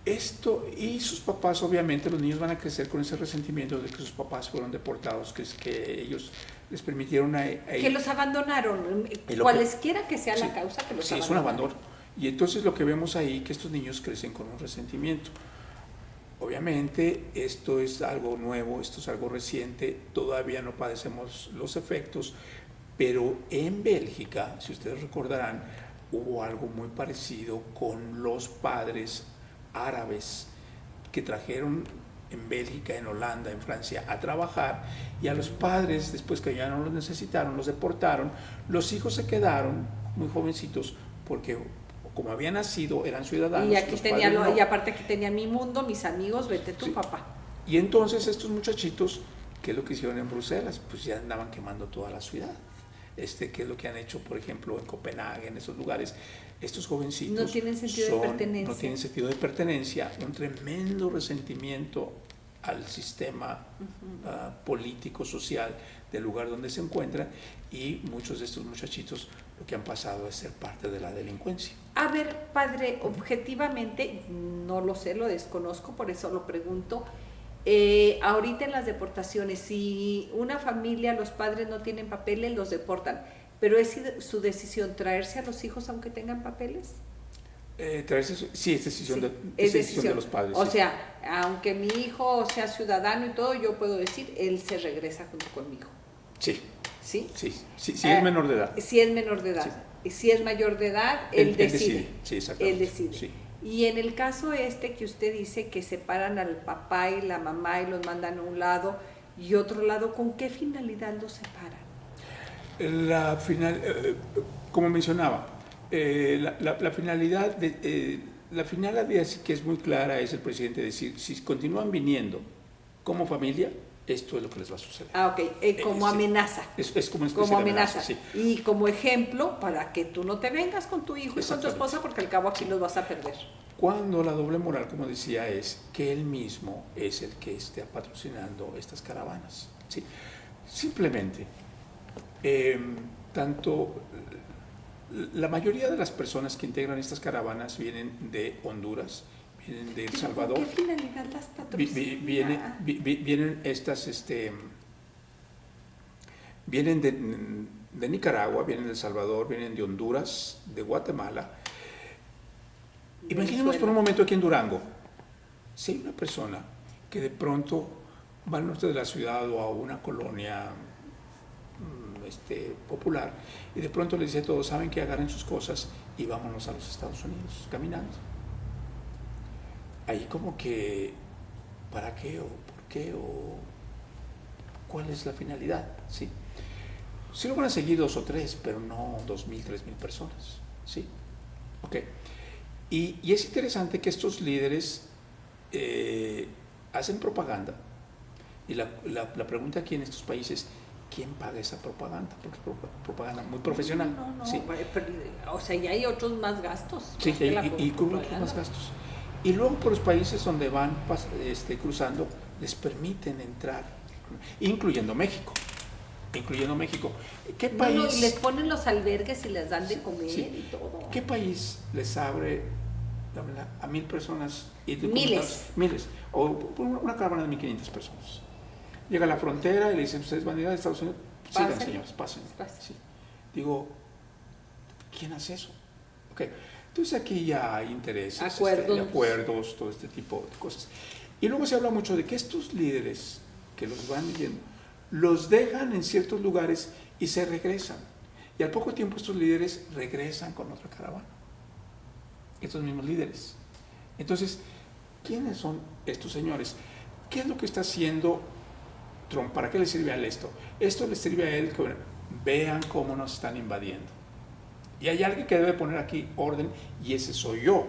esto y sus papás, obviamente los niños van a crecer con ese resentimiento de que sus papás fueron deportados, que ellos les permitieron que los abandonaron, lo cualesquiera que sea sí, la causa que los sí, abandonaron. es un abandono. Y entonces lo que vemos ahí, que estos niños crecen con un resentimiento. Obviamente esto es algo nuevo, esto es algo reciente, todavía no padecemos los efectos, pero en Bélgica, si ustedes recordarán, hubo algo muy parecido con los padres árabes que trajeron en Bélgica, en Holanda, en Francia a trabajar y a los padres, después que ya no los necesitaron, los deportaron, los hijos se quedaron muy jovencitos porque como habían nacido eran ciudadanos. Y aquí tenía no. y aparte aquí tenía mi mundo, mis amigos, vete tu sí. papá. Y entonces estos muchachitos, ¿qué es lo que hicieron en Bruselas? Pues ya andaban quemando toda la ciudad. ¿Qué es lo que han hecho, por ejemplo, en Copenhague, en esos lugares? Estos jovencitos no tienen sentido de pertenencia. No tienen sentido de pertenencia, un tremendo resentimiento al sistema político, social del lugar donde se encuentran y muchos de estos muchachitos lo que han pasado es ser parte de la delincuencia. A ver, padre, objetivamente, no lo sé, lo desconozco, por eso lo pregunto. Ahorita en las deportaciones, si una familia, los padres no tienen papeles, los deportan, pero ¿es su decisión traerse a los hijos aunque tengan papeles? Sí, es decisión, sí, es decisión de los padres. O sí. sea, aunque mi hijo sea ciudadano y todo, yo puedo decir, él se regresa junto conmigo. Sí. ¿Sí? Sí, es menor de edad. Si es menor de edad. Sí. Y si es mayor de edad, él decide. Sí, exactamente. Él decide. Sí. Y en el caso que usted dice que separan al papá y la mamá y los mandan a un lado y otro lado, ¿con qué finalidad los separan? Como mencionaba, la finalidad que es muy clara es el presidente decir, si continúan viniendo como familia, esto es lo que les va a suceder. Ok, como amenaza. Es como una especie de amenaza. Sí. Y como ejemplo, para que tú no te vengas con tu hijo y con tu esposa, porque al cabo aquí los vas a perder. Cuando la doble moral, como decía, es que él mismo es el que esté patrocinando estas caravanas. ¿Sí? Simplemente, la mayoría de las personas que integran estas caravanas vienen de Honduras, vienen de El Salvador. ¿Con qué finalidad las patrocina? Vienen estas, vienen de Nicaragua, vienen de El Salvador, vienen de Honduras, de Guatemala. Imaginemos por un momento aquí en Durango, si hay una persona que de pronto va al norte de la ciudad o a una colonia popular y de pronto les dice a todos, saben que agarren sus cosas y vámonos a los Estados Unidos caminando. Ahí como que, ¿para qué o por qué o cuál es la finalidad? ¿Sí? Sí lo van a seguir 2 o 3, pero no 2,000, 3,000 personas. ¿Sí? Ok. Y es interesante que estos líderes hacen propaganda y la pregunta aquí en estos países, ¿quién paga esa propaganda? Porque es propaganda muy profesional. No, ¿sí? pero, o sea, ya hay otros más gastos. Sí, y cubren otros más gastos. Y luego por los países donde van cruzando, les permiten entrar, incluyendo México. ¿Qué país? Y les ponen los albergues y les dan de comer sí. y todo. ¿Qué país les abre a 1,000 personas? Miles. O una caravana de 1,500 personas. Llega a la frontera y le dicen, ustedes van a ir a Estados Unidos. Sigan, señores, pasen. Sí. Digo, ¿quién hace eso? Okay. Entonces aquí ya hay intereses, acuerdos, todo este tipo de cosas. Y luego se habla mucho de que estos líderes que los van viendo, los dejan en ciertos lugares y se regresan. Y al poco tiempo estos líderes regresan con otra caravana. Estos mismos líderes. Entonces, ¿quiénes son estos señores? ¿Qué es lo que está haciendo Trump? ¿Para qué le sirve a él esto? Esto le sirve a él que vean cómo nos están invadiendo. Y hay alguien que debe poner aquí orden y ese soy yo.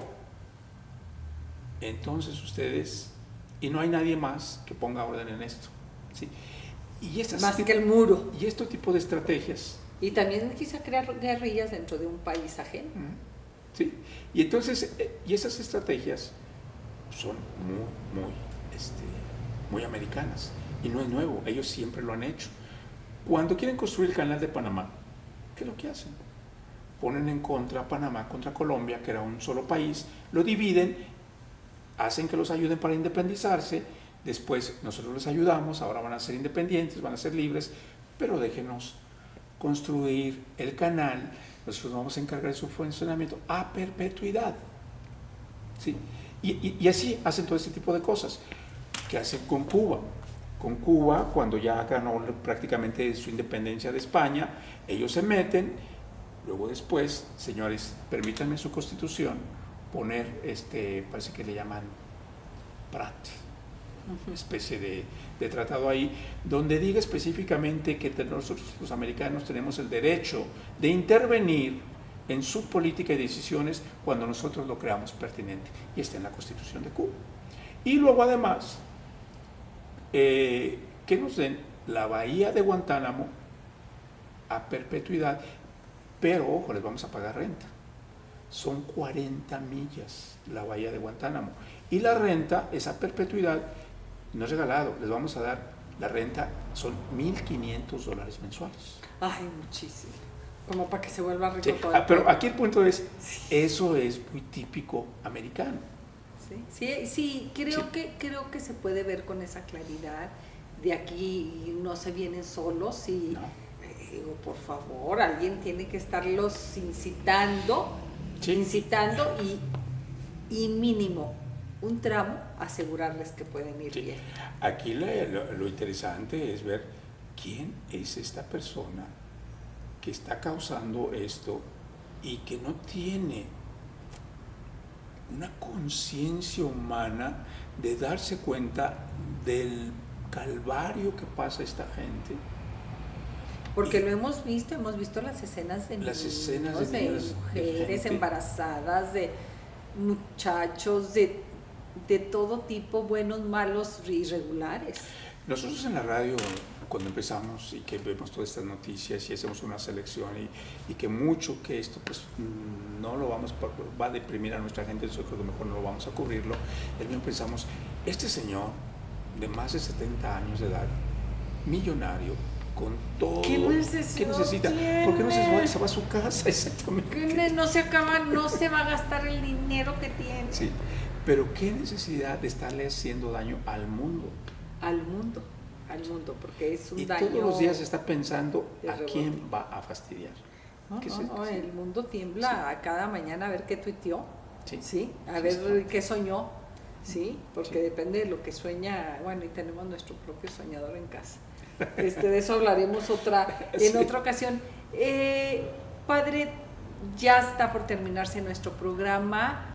Entonces ustedes, y no hay nadie más que ponga orden en esto. ¿sí? Y más que el muro. Y este tipo de estrategias Y también quizá crear guerrillas dentro de un país ajeno. Sí, y entonces, y esas estrategias son muy americanas, y no es nuevo, ellos siempre lo han hecho. Cuando quieren construir el canal de Panamá, ¿qué es lo que hacen? Ponen en contra a Panamá contra Colombia, que era un solo país, lo dividen, hacen que los ayuden para independizarse, después nosotros les ayudamos, ahora van a ser independientes, van a ser libres, pero déjenos construir el canal, nosotros vamos a encargar de su funcionamiento a perpetuidad. ¿Sí? Y así hacen todo ese tipo de cosas. ¿Qué hacen con Cuba? Con Cuba, cuando ya ganó prácticamente su independencia de España, ellos se meten, luego después, señores, permítanme su constitución, poner, parece que le llaman PRAT, una especie de tratado ahí, donde diga específicamente que nosotros los americanos tenemos el derecho de intervenir en su política y decisiones cuando nosotros lo creamos pertinente, y está en la Constitución de Cuba. Y luego además, que nos den la bahía de Guantánamo a perpetuidad, pero ojo, les vamos a pagar renta. Son 40 millas la bahía de Guantánamo, y la renta es a perpetuidad, no es regalado, les vamos a dar la renta, son $1,500 mensuales. Ay, muchísimo. Como para que se vuelva rico Sí, todo el pero pueblo. aquí el punto es, eso es muy típico americano. Sí, creo que se puede ver con esa claridad. De aquí no se vienen solos y No. digo, por favor, alguien tiene que estarlos incitando y mínimo un tramo asegurarles que pueden ir bien. Aquí lo interesante es ver quién es esta persona que está causando esto y que no tiene una conciencia humana de darse cuenta del calvario que pasa esta gente. Porque lo hemos visto las escenas de niños, de mujeres embarazadas, de muchachos, de todo tipo, buenos, malos, irregulares. Nosotros en la radio, cuando empezamos y que vemos todas estas noticias y hacemos una selección y que mucho que esto pues no lo va a deprimir a nuestra gente, yo creo que mejor no lo vamos a cubrirlo, el mismo pensamos, este señor de más de 70 años de edad, millonario, con todo, ¿Qué necesita? Tiene? ¿Por qué no se va a su casa? Exactamente. No se va a gastar el dinero que tiene. Sí, pero qué necesidad de estarle haciendo daño al mundo. Al mundo, porque es un daño. Y todos los días está pensando a quién va a fastidiar. El mundo tiembla a cada mañana a ver qué tuiteó, a ver qué soñó, porque depende de lo que sueña. Bueno, y tenemos nuestro propio soñador en casa. De eso hablaremos en otra ocasión. Padre, ya está por terminarse nuestro programa.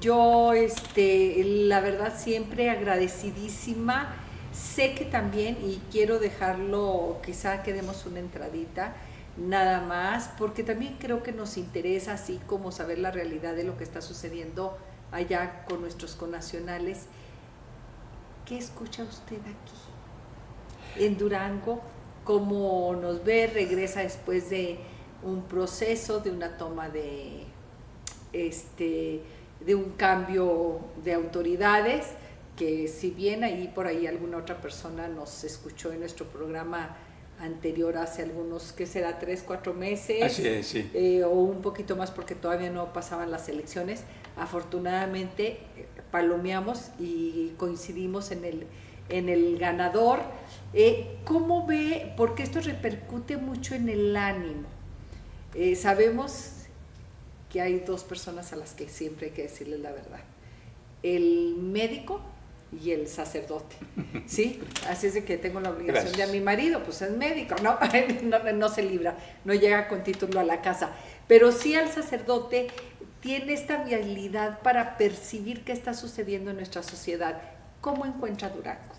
Yo, la verdad, siempre agradecidísima. Sé que también, y quiero dejarlo, quizá que demos una entradita, nada más, porque también creo que nos interesa, así como saber la realidad de lo que está sucediendo allá con nuestros connacionales. ¿Qué escucha usted aquí en Durango? ¿Cómo nos ve? Regresa después de un proceso, de una toma de un cambio de autoridades, que si bien ahí por ahí alguna otra persona nos escuchó en nuestro programa anterior hace algunos, ¿qué será? 3-4 meses. Así es, sí. O un poquito más porque todavía no pasaban las elecciones. Afortunadamente palomeamos y coincidimos en el ganador. ¿Cómo ve? Porque esto repercute mucho en el ánimo. Sabemos que hay dos personas a las que siempre hay que decirles la verdad: el médico y el sacerdote, ¿sí? Así es de que tengo la obligación de a mi marido, pues es médico, no se libra, no llega con título a la casa, pero sí al sacerdote tiene esta habilidad para percibir qué está sucediendo en nuestra sociedad. ¿Cómo encuentra Durango?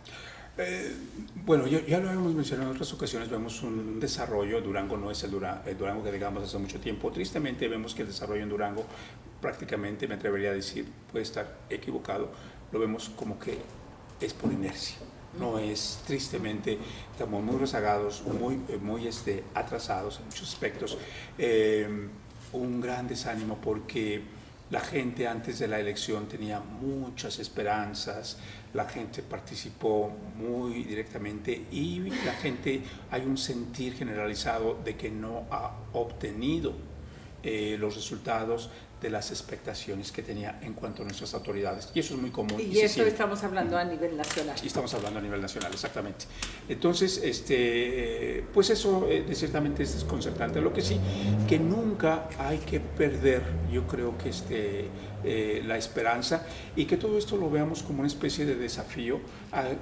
Bueno, ya lo hemos mencionado en otras ocasiones, vemos un desarrollo. Durango no es el Durango que digamos hace mucho tiempo. Tristemente vemos que el desarrollo en Durango prácticamente, me atrevería a decir, puede estar equivocado, lo vemos como que es por inercia. No es, tristemente, estamos muy rezagados, muy atrasados en muchos aspectos. Un gran desánimo porque la gente antes de la elección tenía muchas esperanzas, la gente participó muy directamente y la gente, hay un sentir generalizado de que no ha obtenido los resultados de las expectaciones que tenía en cuanto a nuestras autoridades. Y eso es muy común. Y esto estamos hablando a nivel nacional. Y estamos hablando a nivel nacional, exactamente. Entonces, pues eso ciertamente es desconcertante. Lo que sí, que nunca hay que perder, yo creo que la esperanza y que todo esto lo veamos como una especie de desafío,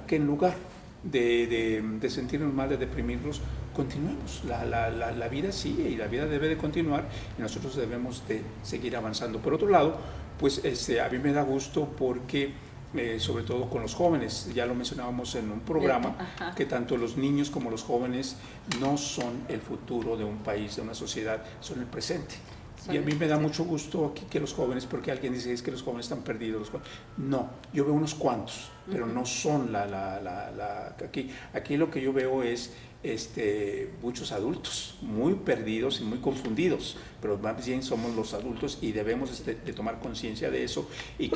que en lugar de sentirnos mal, de deprimirnos, continuemos. La vida sigue y la vida debe de continuar y nosotros debemos de seguir avanzando. Por otro lado, pues a mí me da gusto porque sobre todo con los jóvenes, ya lo mencionábamos en un programa, que tanto los niños como los jóvenes no son el futuro de un país, de una sociedad, son el presente. Y a mí me da mucho gusto aquí que los jóvenes, porque alguien dice es que los jóvenes están perdidos. No, yo veo unos cuantos, pero no son aquí lo que yo veo es muchos adultos muy perdidos y muy confundidos, pero más bien somos los adultos y debemos de tomar conciencia de eso y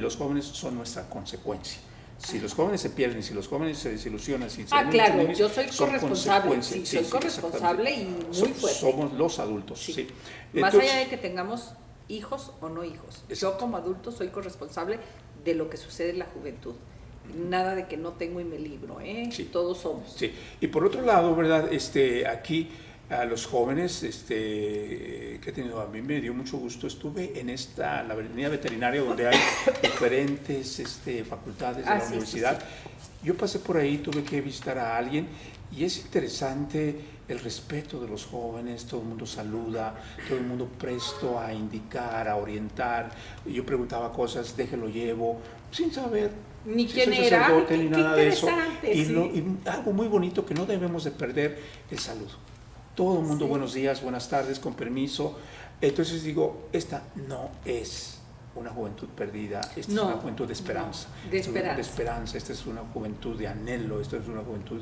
los jóvenes son nuestra consecuencia. Si los jóvenes se pierden, si los jóvenes se desilusionan, claro, niños, yo soy corresponsable, soy corresponsable y muy fuerte. Somos los adultos, sí. Más allá de que tengamos hijos o no hijos, yo como adulto soy corresponsable de lo que sucede en la juventud. Nada de que no tengo y me libro, Sí. Todos somos. Sí. Y por otro lado, ¿verdad? Aquí a los jóvenes que he tenido, a mí me dio mucho gusto, estuve en la avenida veterinaria donde hay diferentes facultades de la universidad. Sí. Yo pasé por ahí, tuve que visitar a alguien y es interesante el respeto de los jóvenes, todo el mundo saluda, todo el mundo presto a indicar, a orientar. Yo preguntaba cosas, déjelo llevo, sin saber ni quién era, ni nada de eso. Y algo muy bonito que no debemos de perder, el saludo. Todo el mundo, buenos días, buenas tardes, con permiso. Entonces digo, esta no es una juventud perdida, esta es una juventud de esperanza. De esperanza. Esta es una juventud de anhelo, esta es una juventud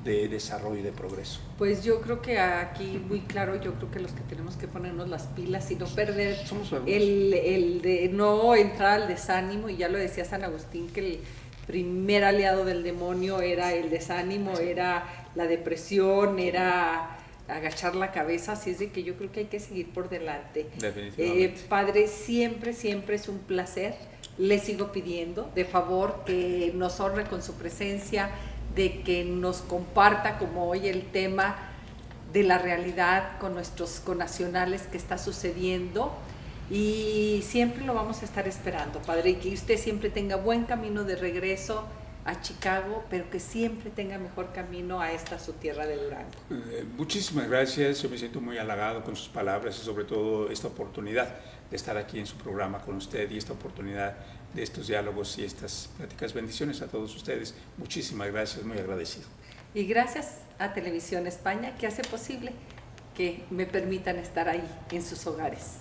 de desarrollo y de progreso. Pues yo creo que aquí muy claro, yo creo que los que tenemos que ponernos las pilas y no perder el de no entrar al desánimo, y ya lo decía San Agustín, que el primer aliado del demonio era el desánimo, era la depresión, era agachar la cabeza, así es de que yo creo que hay que seguir por delante. Definitivamente. Padre, siempre es un placer. Le sigo pidiendo, de favor, que nos honre con su presencia, de que nos comparta como hoy el tema de la realidad con nuestros connacionales que está sucediendo, y siempre lo vamos a estar esperando, Padre, y que usted siempre tenga buen camino de regreso a Chicago, pero que siempre tenga mejor camino a su tierra de Durango. Muchísimas gracias, yo me siento muy halagado con sus palabras y sobre todo esta oportunidad de estar aquí en su programa con usted y esta oportunidad de estos diálogos y estas pláticas. Bendiciones a todos ustedes, muchísimas gracias, muy agradecido. Y gracias a Televisión España, que hace posible que me permitan estar ahí en sus hogares.